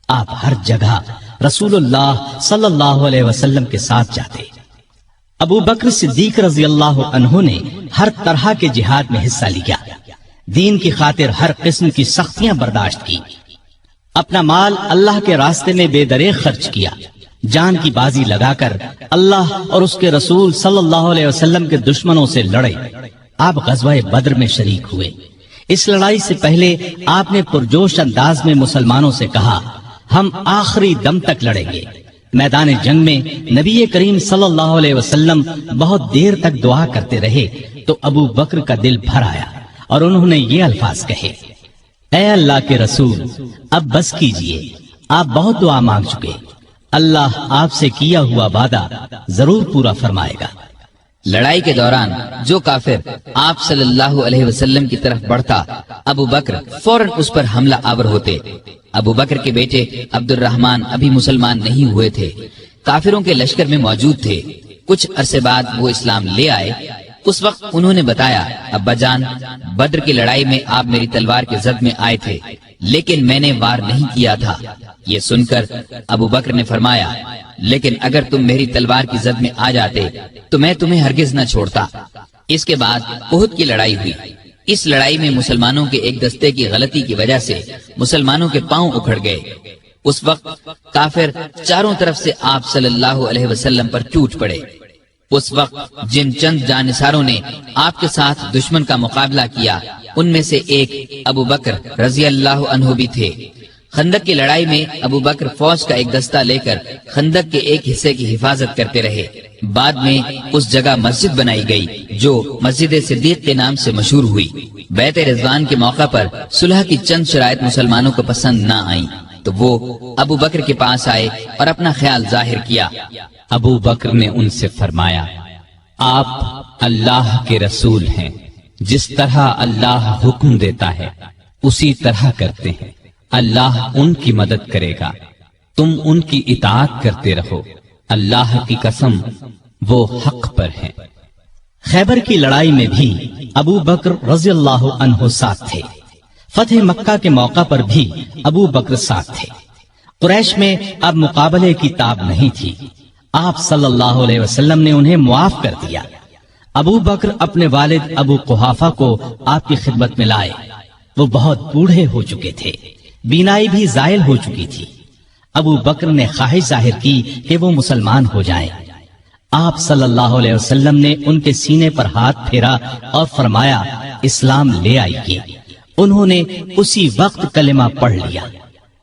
آپ ہر جگہ رسول اللہ صلی اللہ علیہ وسلم کے ساتھ جاتے۔ ابو بکر صدیق رضی اللہ عنہ نے ہر طرح کے جہاد میں حصہ لیا، دین کی خاطر ہر قسم کی سختیاں برداشت کی، اپنا مال اللہ کے راستے میں بے دریغ خرچ کیا، جان کی بازی لگا کر اللہ اور اس کے رسول صلی اللہ علیہ وسلم کے دشمنوں سے لڑے۔ آپ غزوہ بدر میں شریک ہوئے۔ اس لڑائی سے پہلے آپ نے پرجوش انداز میں مسلمانوں سے کہا، ہم آخری دم تک لڑیں گے۔ میدان جنگ میں نبی کریم صلی اللہ علیہ وسلم بہت دیر تک دعا کرتے رہے تو ابو بکر کا دل بھر آیا اور انہوں نے یہ الفاظ کہے، اے اللہ کے رسول، اب بس کیجئے، آپ بہت دعا مانگ چکے، اللہ آپ سے کیا ہوا وعدہ ضرور پورا فرمائے گا۔ لڑائی کے دوران جو کافر آپ صلی اللہ علیہ وسلم کی طرف بڑھتا، ابو بکر فوراً اس پر حملہ آور ہوتے۔ ابو بکر کے بیٹے عبد الرحمن ابھی مسلمان نہیں ہوئے تھے، کافروں کے لشکر میں موجود تھے۔ کچھ عرصے بعد وہ اسلام لے آئے۔ اس وقت انہوں نے بتایا، ابا جان، بدر کی لڑائی میں آپ میری تلوار کے زد میں آئے تھے، لیکن میں نے وار نہیں کیا تھا۔ یہ سن کر ابو بکر نے فرمایا، لیکن اگر تم میری تلوار کی زد میں آ جاتے تو میں تمہیں ہرگز نہ چھوڑتا۔ اس کے بعد احد کی لڑائی ہوئی۔ اس لڑائی میں مسلمانوں کے ایک دستے کی غلطی کی وجہ سے مسلمانوں کے پاؤں اکھڑ گئے۔ اس وقت کافر چاروں طرف سے آپ صلی اللہ علیہ وسلم پر ٹوٹ پڑے۔ اس وقت جن چند جانثاروں نے آپ کے ساتھ دشمن کا مقابلہ کیا، ان میں سے ایک ابو بکر رضی اللہ عنہ بھی تھے۔ خندق کی لڑائی میں ابو بکر فوج کا ایک دستہ لے کر خندق کے ایک حصے کی حفاظت کرتے رہے۔ بعد میں اس جگہ مسجد بنائی گئی جو مسجد صدیق کے نام سے مشہور ہوئی۔ بیعت رضوان کے موقع پر صلح کی چند شرائط مسلمانوں کو پسند نہ آئیں تو وہ ابو بکر کے پاس آئے اور اپنا خیال ظاہر کیا۔ ابو بکر نے ان سے فرمایا، آپ اللہ کے رسول ہیں، جس طرح اللہ حکم دیتا ہے اسی طرح کرتے ہیں، اللہ ان کی مدد کرے گا، تم ان کی اطاعت کرتے رہو، اللہ کی قسم وہ حق پر ہیں۔ خیبر کی لڑائی میں بھی ابو بکر رضی اللہ عنہ ساتھ تھے۔ فتح مکہ کے موقع پر بھی ابو بکر ساتھ تھے۔ قریش میں اب مقابلے کی تاب نہیں تھی۔ آپ صلی اللہ علیہ وسلم نے انہیں معاف کر دیا۔ ابو بکر اپنے والد ابو قحافہ کو آپ کی خدمت میں لائے۔ وہ بہت بوڑھے ہو چکے تھے، بینائی بھی زائل ہو چکی تھی۔ ابو بکر نے خواہش ظاہر کی کہ وہ مسلمان ہو جائیں۔ آپ صلی اللہ علیہ وسلم نے ان کے سینے پر ہاتھ پھیرا اور فرمایا، اسلام لے آئیے۔ انہوں نے اسی وقت کلمہ پڑھ لیا۔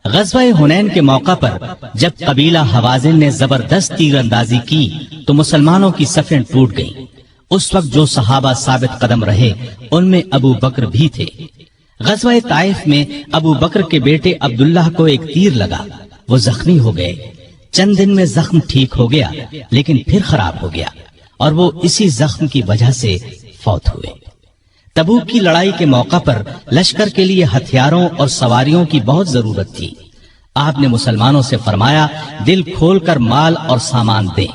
غزوہ حنین کے موقع پر جب قبیلہ حوازن نے زبردست تیر اندازی کی تو مسلمانوں کی صفیں ٹوٹ گئیں۔ اس وقت جو صحابہ ثابت قدم رہے ان میں ابو بکر بھی تھے۔ غزوہ طائف میں ابو بکر کے بیٹے عبداللہ کو ایک تیر لگا، وہ زخمی ہو گئے۔ چند دن میں زخم ٹھیک ہو گیا لیکن پھر خراب ہو گیا اور وہ اسی زخم کی وجہ سے فوت ہوئے۔ تبوک کی لڑائی کے موقع پر لشکر کے لیے ہتھیاروں اور سواریوں کی بہت ضرورت تھی۔ آپ نے مسلمانوں سے فرمایا، دل کھول کر مال اور سامان دیں۔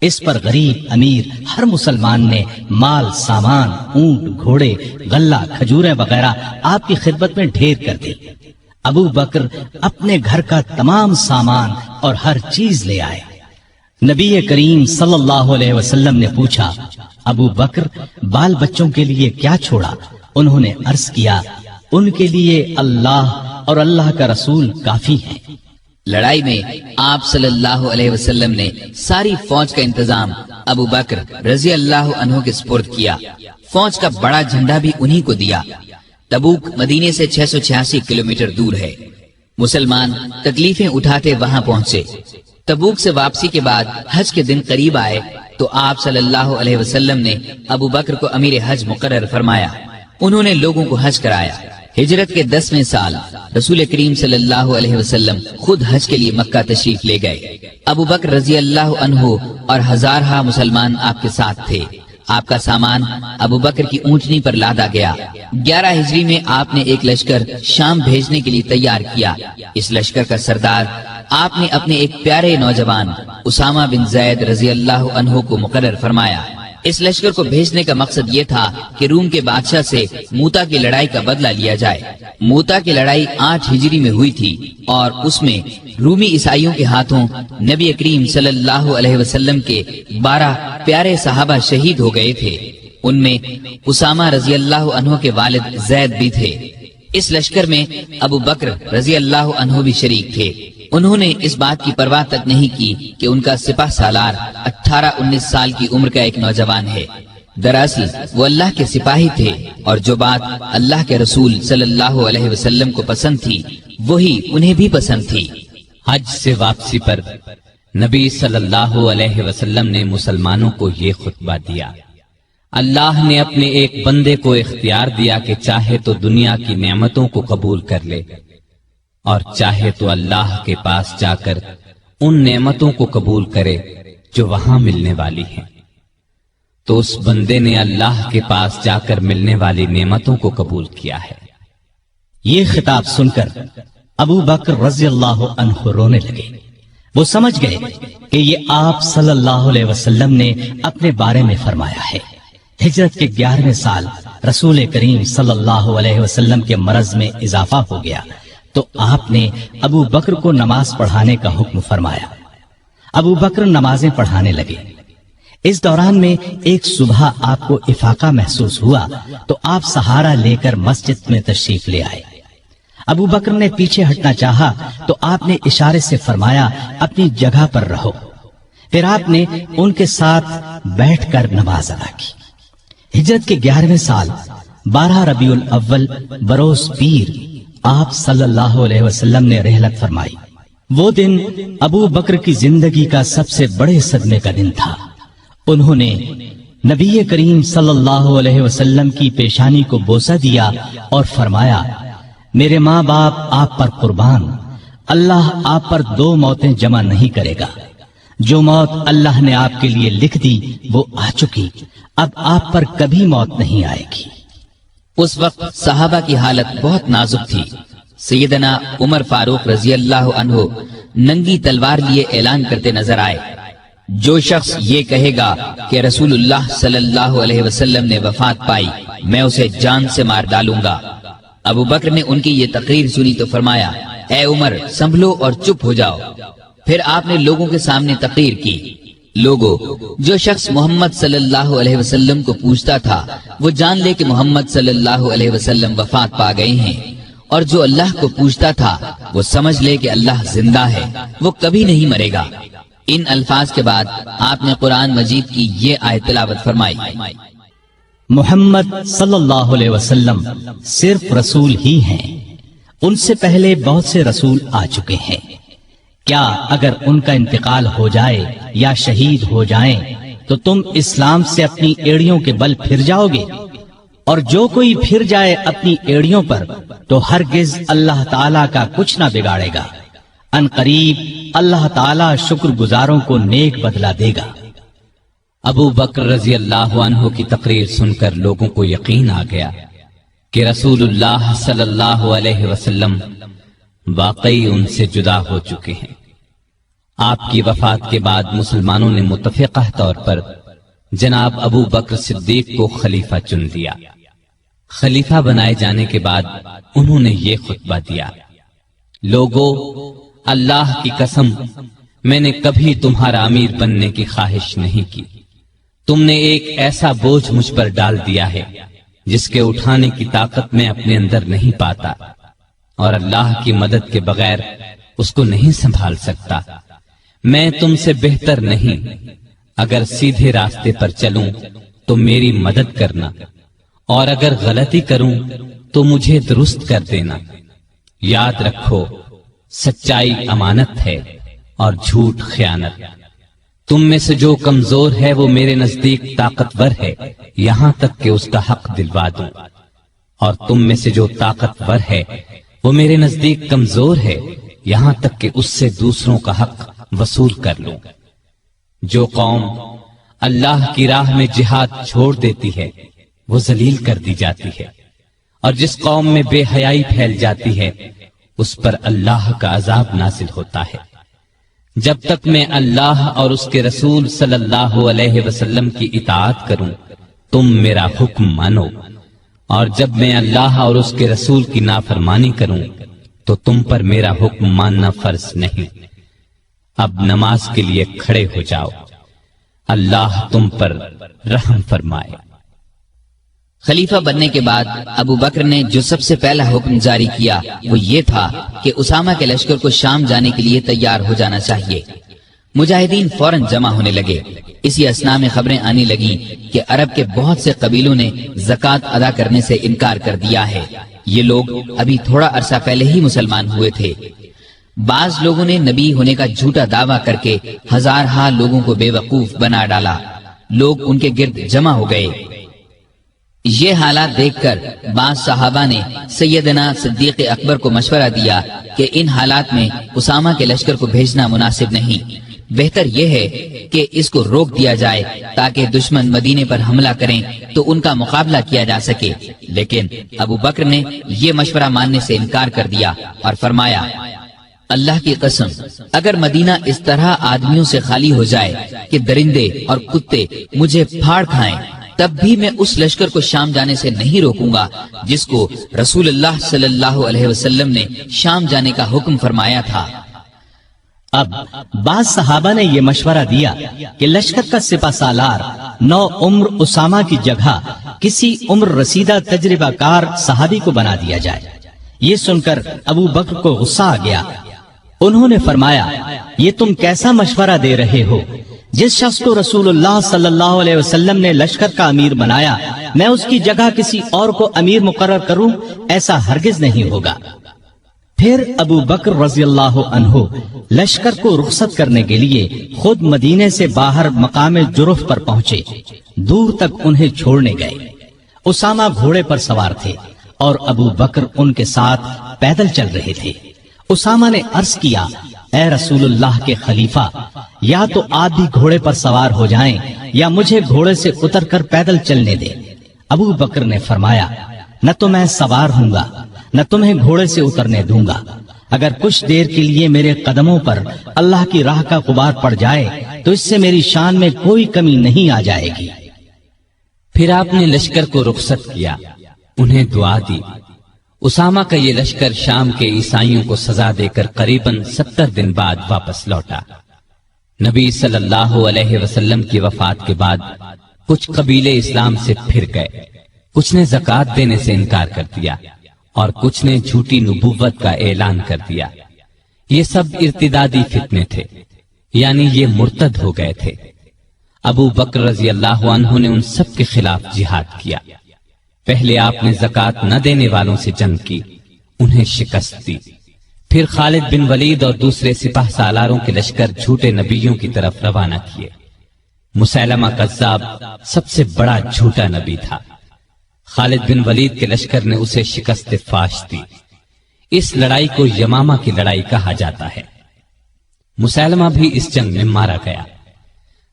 اس پر غریب امیر ہر مسلمان نے مال، سامان، اونٹ، گھوڑے، غلہ، کھجوریں وغیرہ آپ کی خدمت میں ڈھیر کر دی۔ ابو بکر اپنے گھر کا تمام سامان اور ہر چیز لے آئے۔ نبی کریم صلی اللہ علیہ وسلم نے پوچھا، ابو بکر بال بچوں کے لیے کیا چھوڑا؟ انہوں نے عرض کیا، ان کے لیے اللہ اور اللہ کا رسول کافی ہیں۔ لڑائی میں آپ صلی اللہ علیہ وسلم نے ساری فوج کا انتظام ابو بکر رضی اللہ عنہ کے سپرد کیا۔ فوج کا بڑا جھنڈا بھی انہی کو دیا۔ تبوک مدینے سے 686 کلومیٹر دور ہے۔ مسلمان تکلیفیں اٹھاتے وہاں پہنچے۔ تبوک سے واپسی کے بعد حج کے دن قریب آئے تو آپ صلی اللہ علیہ وسلم نے ابو بکر کو امیر حج مقرر فرمایا۔ انہوں نے لوگوں کو حج کرایا۔ ہجرت کے 10ویں سال رسول کریم صلی اللہ علیہ وسلم خود حج کے لیے مکہ تشریف لے گئے۔ ابو بکر رضی اللہ عنہ اور ہزارہا مسلمان آپ کے ساتھ تھے۔ آپ کا سامان ابو بکر کی اونٹنی پر لادا گیا۔ 11 ہجری میں آپ نے ایک لشکر شام بھیجنے کے لیے تیار کیا۔ اس لشکر کا سردار آپ نے اپنے ایک پیارے نوجوان اسامہ بن زید رضی اللہ عنہ کو مقرر فرمایا۔ اس لشکر کو بھیجنے کا مقصد یہ تھا کہ روم کے بادشاہ سے موتا کی لڑائی کا بدلہ لیا جائے۔ موتا کی لڑائی 8 ہجری میں ہوئی تھی اور اس میں رومی عیسائیوں کے ہاتھوں نبی کریم صلی اللہ علیہ وسلم کے 12 پیارے صحابہ شہید ہو گئے تھے۔ ان میں اسامہ رضی اللہ عنہ کے والد زید بھی تھے۔ اس لشکر میں ابو بکر رضی اللہ عنہ بھی شریک تھے۔ انہوں نے اس بات کی پرواہ تک نہیں کی کہ ان کا سپہ سالار 18-19 سال کی عمر کا ایک نوجوان ہے۔ دراصل وہ اللہ کے سپاہی تھے اور جو بات اللہ کے رسول صلی اللہ علیہ وسلم کو پسند تھی وہی انہیں بھی پسند تھی۔ حج سے واپسی پر نبی صلی اللہ علیہ وسلم نے مسلمانوں کو یہ خطبہ دیا، اللہ نے اپنے ایک بندے کو اختیار دیا کہ چاہے تو دنیا کی نعمتوں کو قبول کر لے اور چاہے تو اللہ کے پاس جا کر ان نعمتوں کو قبول کرے جو وہاں ملنے والی ہیں۔ تو اس بندے نے اللہ کے پاس جا کر ملنے والی نعمتوں کو قبول کیا ہے۔ یہ خطاب سن کر ابو بکر رضی اللہ عنہ رونے لگے۔ وہ سمجھ گئے کہ یہ آپ صلی اللہ علیہ وسلم نے اپنے بارے میں فرمایا ہے۔ ہجرت کے 11ویں سال رسول کریم صلی اللہ علیہ وسلم کے مرض میں اضافہ ہو گیا تو آپ نے ابو بکر کو نماز پڑھانے کا حکم فرمایا۔ ابو بکر نمازیں پڑھانے لگے۔ اس دوران میں ایک صبح آپ کو افاقہ محسوس ہوا تو آپ سہارا لے کر مسجد میں تشریف لے آئے۔ ابو بکر نے پیچھے ہٹنا چاہا تو آپ نے اشارے سے فرمایا، اپنی جگہ پر رہو۔ پھر آپ نے ان کے ساتھ بیٹھ کر نماز ادا کی۔ ہجرت کے 11ویں سال 12 ربیع الاول بروز پیر آپ صلی اللہ علیہ وسلم نے رحلت فرمائی۔ وہ دن ابو بکر کی زندگی کا سب سے بڑے صدمے کا دن تھا۔ انہوں نے نبی کریم صلی اللہ علیہ وسلم کی پیشانی کو بوسہ دیا اور فرمایا، میرے ماں باپ آپ پر قربان، اللہ آپ پر 2 موتیں جمع نہیں کرے گا۔ جو موت اللہ نے آپ کے لیے لکھ دی وہ آ چکی، اب آپ پر کبھی موت نہیں آئے گی۔ اس وقت صحابہ کی حالت بہت نازک تھی۔ سیدنا عمر فاروق رضی اللہ عنہ ننگی تلوار لیے اعلان کرتے نظر آئے، جو شخص یہ کہے گا کہ رسول اللہ صلی اللہ علیہ وسلم نے وفات پائی، میں اسے جان سے مار ڈالوں گا۔ ابو بکر نے ان کی یہ تقریر سنی تو فرمایا، اے عمر سنبھلو اور چپ ہو جاؤ۔ پھر آپ نے لوگوں کے سامنے تقریر کی، لوگوں، جو شخص محمد صلی اللہ علیہ وسلم کو پوچھتا تھا وہ جان لے کہ محمد صلی اللہ علیہ وسلم وفات پا گئے ہیں، اور جو اللہ کو پوچھتا تھا وہ سمجھ لے کہ اللہ زندہ ہے، وہ کبھی نہیں مرے گا۔ ان الفاظ کے بعد آپ نے قرآن مجید کی یہ آیت تلاوت فرمائی، محمد صلی اللہ علیہ وسلم صرف رسول ہی ہیں، ان سے پہلے بہت سے رسول آ چکے ہیں۔ کیا اگر ان کا انتقال ہو جائے یا شہید ہو جائیں تو تم اسلام سے اپنی ایڑیوں کے بل پھر جاؤ گے؟ اور جو کوئی پھر جائے اپنی ایڑیوں پر تو ہرگز اللہ تعالیٰ کا کچھ نہ بگاڑے گا۔ ان قریب اللہ تعالیٰ شکر گزاروں کو نیک بدلہ دے گا۔ ابو بکر رضی اللہ عنہ کی تقریر سن کر لوگوں کو یقین آ گیا کہ رسول اللہ صلی اللہ علیہ وسلم واقعی ان سے جدا ہو چکے ہیں۔ آپ کی وفات کے بعد مسلمانوں نے متفقہ طور پر جناب ابو بکر صدیق کو خلیفہ چن لیا۔ خلیفہ بنائے جانے کے بعد انہوں نے یہ خطبہ دیا، لوگو، اللہ کی قسم میں نے کبھی تمہارا امیر بننے کی خواہش نہیں کی۔ تم نے ایک ایسا بوجھ مجھ پر ڈال دیا ہے جس کے اٹھانے کی طاقت میں اپنے اندر نہیں پاتا، اور اللہ کی مدد کے بغیر اس کو نہیں سنبھال سکتا۔ میں تم سے بہتر نہیں، اگر سیدھے راستے پر چلوں تو میری مدد کرنا، اور اگر غلطی کروں تو مجھے درست کر دینا۔ یاد رکھو، سچائی امانت ہے اور جھوٹ خیانت۔ تم میں سے جو کمزور ہے وہ میرے نزدیک طاقتور ہے، یہاں تک کہ اس کا حق دلوا دوں، اور تم میں سے جو طاقتور ہے وہ میرے نزدیک کمزور ہے، یہاں تک کہ اس سے دوسروں کا حق وصول کر لوں۔ جو قوم اللہ کی راہ میں جہاد چھوڑ دیتی ہے وہ ذلیل کر دی جاتی ہے، اور جس قوم میں بے حیائی پھیل جاتی ہے اس پر اللہ کا عذاب نازل ہوتا ہے۔ جب تک میں اللہ اور اس کے رسول صلی اللہ علیہ وسلم کی اطاعت کروں تم میرا حکم مانو، اور جب میں اللہ اور اس کے رسول کی نافرمانی کروں تو تم پر میرا حکم ماننا فرض نہیں۔ اب نماز کے لیے کھڑے ہو جاؤ، اللہ تم پر رحم فرمائے۔ خلیفہ بننے کے بعد ابو بکر نے جو سب سے پہلا حکم جاری کیا وہ یہ تھا کہ اسامہ کے لشکر کو شام جانے کے لیے تیار ہو جانا چاہیے۔ مجاہدین فوراً جمع ہونے لگے۔ اسی اثنا میں خبریں آنے لگیں کہ عرب کے بہت سے قبیلوں نے زکوٰۃ ادا کرنے سے انکار کر دیا ہے۔ یہ لوگ ابھی تھوڑا عرصہ پہلے ہی مسلمان ہوئے تھے۔ بعض لوگوں نے نبی ہونے کا جھوٹا دعویٰ کر کے ہزارہا لوگوں کو بے وقوف بنا ڈالا۔ لوگ ان کے گرد جمع ہو گئے۔ یہ حالات دیکھ کر بعض صحابہ نے سیدنا صدیق اکبر کو مشورہ دیا کہ ان حالات میں اسامہ کے لشکر کو بھیجنا مناسب نہیں، بہتر یہ ہے کہ اس کو روک دیا جائے تاکہ دشمن مدینے پر حملہ کریں تو ان کا مقابلہ کیا جا سکے۔ لیکن ابو بکر نے یہ مشورہ ماننے سے انکار کر دیا اور فرمایا، اللہ کی قسم، اگر مدینہ اس طرح آدمیوں سے خالی ہو جائے کہ درندے اور کتے مجھے پھاڑ کھائیں، تب بھی میں اس لشکر کو شام جانے سے نہیں روکوں گا جس کو رسول اللہ صلی اللہ علیہ وسلم نے شام جانے کا حکم فرمایا تھا۔ اب بعض صحابہ نے یہ مشورہ دیا کہ لشکر کا سپہ سالار 9 عمر اسامہ کی جگہ کسی عمر رسیدہ تجربہ کار صحابی کو بنا دیا جائے۔ یہ سن کر ابو بکر کو غصہ آ گیا۔ انہوں نے فرمایا، یہ تم کیسا مشورہ دے رہے ہو؟ جس شخص کو رسول اللہ صلی اللہ علیہ وسلم نے لشکر کا امیر بنایا، میں اس کی جگہ کسی اور کو امیر مقرر کروں؟ ایسا ہرگز نہیں ہوگا۔ پھر ابو بکر رضی اللہ عنہ لشکر کو رخصت کرنے کے لیے خود مدینے سے باہر مقام جرف پر پہنچے، دور تک انہیں چھوڑنے گئے۔ اسامہ گھوڑے پر سوار تھے اور ابو بکر ان کے ساتھ پیدل چل رہے تھے۔ اسامہ نے عرض کیا، اے رسول اللہ کے خلیفہ، یا تو آپ بھی گھوڑے پر سوار ہو جائیں یا مجھے گھوڑے سے اتر کر پیدل چلنے دیں۔ ابو بکر نے فرمایا، نہ تو میں سوار ہوں گا نہ تمہیں گھوڑے سے اترنے دوں گا، اگر کچھ دیر کے لیے میرے قدموں پر اللہ کی راہ کا غبار پڑ جائے تو اس سے میری شان میں کوئی کمی نہیں آ جائے گی۔ پھر آپ نے لشکر کو رخصت کیا، انہیں دعا دی۔ اسامہ کا یہ لشکر شام کے عیسائیوں کو سزا دے کر قریباً 70 دن بعد واپس لوٹا۔ نبی صلی اللہ علیہ وسلم کی وفات کے بعد کچھ قبیلے اسلام سے پھر گئے، کچھ نے زکوٰۃ دینے سے انکار کر دیا اور کچھ نے جھوٹی نبوت کا اعلان کر دیا۔ یہ سب ارتدادی فتنے تھے، یعنی یہ مرتد ہو گئے تھے۔ ابو بکر رضی اللہ عنہ نے ان سب کے خلاف جہاد کیا۔ پہلے آپ نے زکوٰۃ نہ دینے والوں سے جنگ کی، انہیں شکست دی۔ پھر خالد بن ولید اور دوسرے سپاہ سالاروں کے لشکر جھوٹے نبیوں کی طرف روانہ کیے۔ مسیلمہ کذاب سب سے بڑا جھوٹا نبی تھا۔ خالد بن ولید کے لشکر نے اسے شکست فاش دی۔ اس لڑائی کو یمامہ کی لڑائی کہا جاتا ہے۔ مسیلمہ بھی اس جنگ میں مارا گیا۔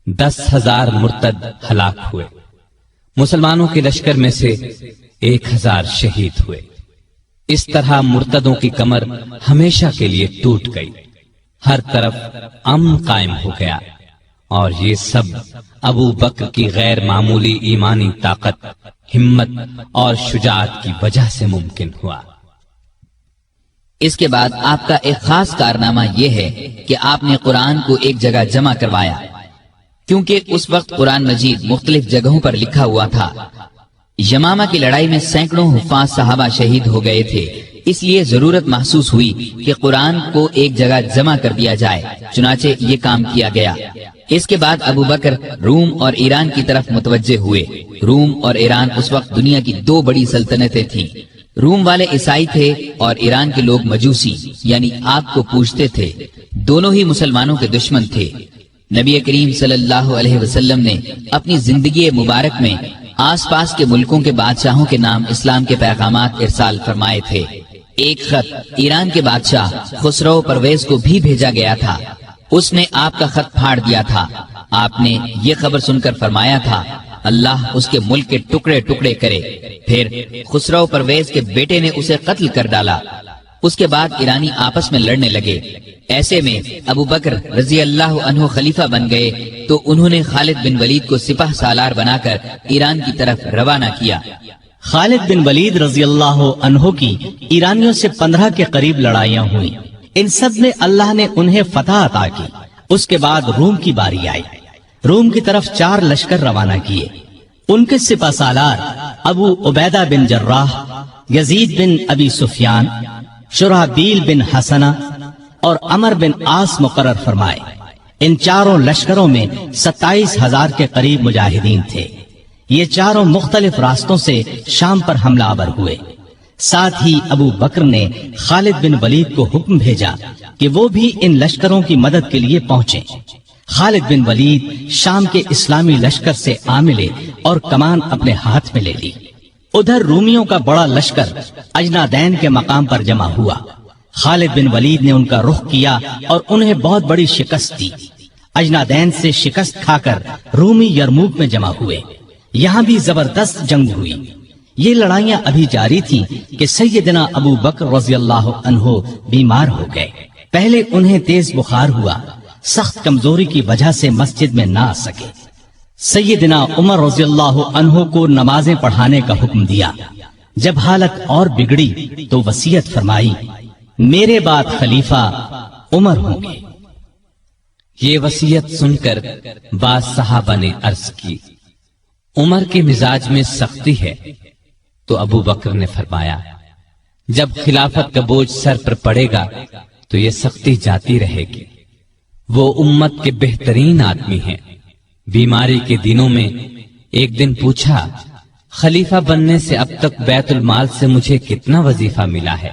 10,000 مرتد ہلاک ہوئے۔ مسلمانوں کے لشکر میں سے 1,000 شہید ہوئے۔ اس طرح مرتدوں کی کمر ہمیشہ کے لیے ٹوٹ گئی، ہر طرف امن قائم ہو گیا، اور یہ سب ابو بکر کی غیر معمولی ایمانی طاقت، ہمت اور شجاعت کی وجہ سے ممکن ہوا۔ اس کے بعد آپ کا ایک خاص کارنامہ یہ ہے کہ آپ نے قرآن کو ایک جگہ جمع کروایا، کیونکہ اس وقت قرآن مجید مختلف جگہوں پر لکھا ہوا تھا۔ یمامہ کی لڑائی میں سینکڑوں حفاظ صحابہ شہید ہو گئے تھے، اس لیے ضرورت محسوس ہوئی کہ قرآن کو ایک جگہ جمع کر دیا جائے، چنانچہ یہ کام کیا گیا۔ اس کے بعد ابو بکر روم اور ایران کی طرف متوجہ ہوئے۔ روم اور ایران اس وقت دنیا کی 2 بڑی سلطنتیں تھیں۔ روم والے عیسائی تھے اور ایران کے لوگ مجوسی یعنی آگ کو پوجتے تھے۔ دونوں ہی مسلمانوں کے دشمن تھے۔ نبی کریم صلی اللہ علیہ وسلم نے اپنی زندگی مبارک میں آس پاس کے ملکوں کے بادشاہوں کے نام اسلام کے پیغامات ارسال فرمائے تھے۔ ایک خط ایران کے بادشاہ خسرو پرویز کو بھی بھیجا گیا تھا، اس نے آپ کا خط پھاڑ دیا تھا۔ آپ نے یہ خبر سن کر فرمایا تھا، اللہ اس کے ملک کے ٹکڑے ٹکڑے کرے۔ پھر خسرو پرویز کے بیٹے نے اسے قتل کر ڈالا۔ اس کے بعد ایرانی آپس میں لڑنے لگے۔ ایسے میں ابو بکر رضی اللہ عنہ خلیفہ بن گئے تو انہوں نے خالد بن ولید کو سپاہ سالار بنا کر ایران کی طرف روانہ کیا۔ خالد بن ولید رضی اللہ عنہ کی ایرانیوں سے 15 کے قریب لڑائیاں ہوئیں۔ ان سب میں اللہ نے انہیں فتح عطا کی۔ اس کے بعد روم کی باری آئی۔ روم کی طرف 4 لشکر روانہ کیے۔ ان کے سپہ سالار ابو عبیدہ بن جراح، یزید بن ابی سفیان، شرحبیل بن حسنہ اور عمر بن عاص مقرر فرمائے۔ ان 4 لشکروں میں 27,000 کے قریب مجاہدین تھے۔ یہ 4 مختلف راستوں سے شام پر حملہ آور ہوئے۔ ساتھ ہی ابو بکر نے خالد بن ولید کو حکم بھیجا کہ وہ بھی ان لشکروں کی مدد کے لیے پہنچیں۔ خالد بن ولید شام کے اسلامی لشکر سے آ ملے اور کمان اپنے ہاتھ میں لے لی۔ ادھر رومیوں کا بڑا لشکر اجنادین کے مقام پر جمع ہوا۔ خالد بن ولید نے ان کا رخ کیا اور انہیں بہت بڑی شکست دی۔ اجنادین سے شکست کھا کر رومی یرموک میں جمع ہوئے۔ یہاں بھی زبردست جنگ ہوئی۔ یہ لڑائیاں ابھی جاری تھیں کہ سیدنا ابو بکر رضی اللہ عنہ بیمار ہو گئے۔ پہلے انہیں تیز بخار ہوا، سخت کمزوری کی وجہ سے مسجد میں نہ آ سکے۔ سیدنا عمر رضی اللہ عنہ کو نمازیں پڑھانے کا حکم دیا۔ جب حالت اور بگڑی تو وصیت فرمائی، میرے بعد خلیفہ عمر ہوں گے۔ یہ وصیت سن کر بعض صحابہ نے عرض کی، عمر کے مزاج میں سختی ہے، تو ابو بکر نے فرمایا، جب خلافت کا بوجھ سر پر پڑے گا تو یہ سختی جاتی رہے گی۔ وہ امت کے بہترین آدمی ہیں۔ بیماری کے دنوں میں ایک دن پوچھا، خلیفہ بننے سے اب تک بیت المال سے مجھے کتنا وظیفہ ملا ہے؟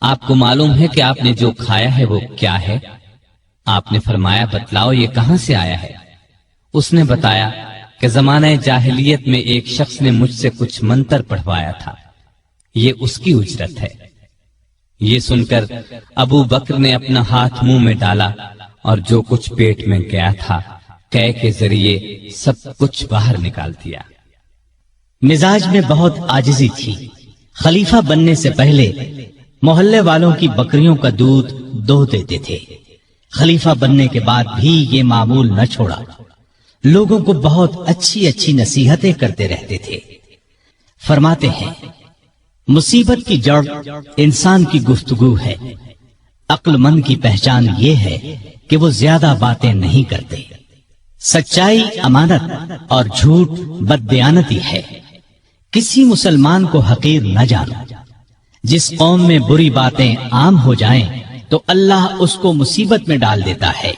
آپ کو معلوم ہے کہ آپ نے جو کھایا ہے وہ کیا ہے؟ آپ نے فرمایا بتلاؤ یہ کہاں سے آیا ہے؟ اس نے بتایا کہ زمانہ جاہلیت میں ایک شخص نے مجھ سے کچھ منتر پڑھوایا تھا، یہ اس کی اجرت ہے۔ یہ سن کر ابو بکر نے اپنا ہاتھ منہ میں ڈالا اور جو کچھ پیٹ میں گیا تھا قے کے ذریعے سب کچھ باہر نکال دیا۔ مزاج میں بہت عاجزی تھی۔ خلیفہ بننے سے پہلے محلے والوں کی بکریوں کا دودھ دو دیتے تھے۔ خلیفہ بننے کے بعد بھی یہ معمول نہ چھوڑا، لوگوں کو بہت اچھی اچھی نصیحتیں کرتے رہتے تھے۔ فرماتے ہیں مصیبت کی جڑ انسان کی گفتگو ہے، عقل مند کی پہچان یہ ہے کہ وہ زیادہ باتیں نہیں کرتے۔ سچائی امانت اور جھوٹ بددیانتی ہے۔ کسی مسلمان کو حقیر نہ جانو۔ جس قوم میں بری باتیں عام ہو جائیں تو اللہ اس کو مصیبت میں ڈال دیتا ہے۔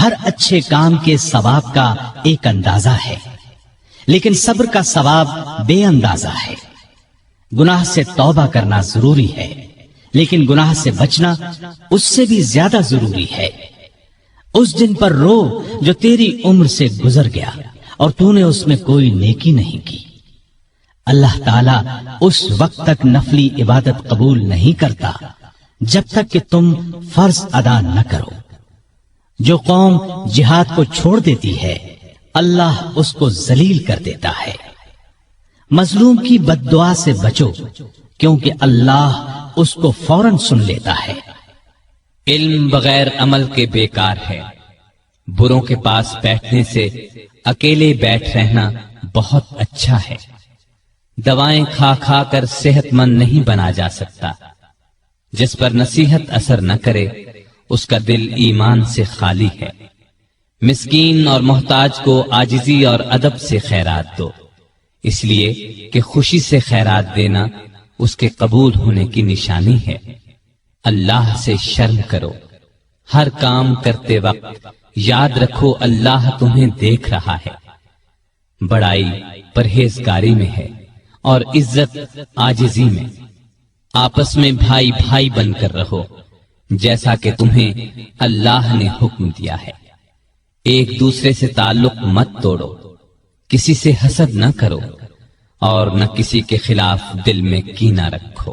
ہر اچھے کام کے ثواب کا ایک اندازہ ہے، لیکن صبر کا ثواب بے اندازہ ہے۔ گناہ سے توبہ کرنا ضروری ہے، لیکن گناہ سے بچنا اس سے بھی زیادہ ضروری ہے۔ اس دن پر رو جو تیری عمر سے گزر گیا اور تو نے اس میں کوئی نیکی نہیں کی۔ اللہ تعالیٰ اس وقت تک نفلی عبادت قبول نہیں کرتا جب تک کہ تم فرض ادا نہ کرو۔ جو قوم جہاد کو چھوڑ دیتی ہے اللہ اس کو ذلیل کر دیتا ہے۔ مظلوم کی بد دعا سے بچو کیونکہ اللہ اس کو فوراً سن لیتا ہے۔ علم بغیر عمل کے بیکار ہے۔ بروں کے پاس بیٹھنے سے اکیلے بیٹھ رہنا بہت اچھا ہے۔ دوائیں کھا کھا کر صحت مند نہیں بنا جا سکتا۔ جس پر نصیحت اثر نہ کرے اس کا دل ایمان سے خالی ہے۔ مسکین اور محتاج کو عاجزی اور ادب سے خیرات دو، اس لیے کہ خوشی سے خیرات دینا اس کے قبول ہونے کی نشانی ہے۔ اللہ سے شرم کرو۔ ہر کام کرتے وقت یاد رکھو اللہ تمہیں دیکھ رہا ہے۔ بڑائی پرہیزگاری میں ہے اور عزت عاجزی میں۔ آپس میں بھائی بھائی بن کر رہو جیسا کہ تمہیں اللہ نے حکم دیا ہے۔ ایک دوسرے سے تعلق مت توڑو، کسی سے حسد نہ کرو اور نہ کسی کے خلاف دل میں کینہ رکھو۔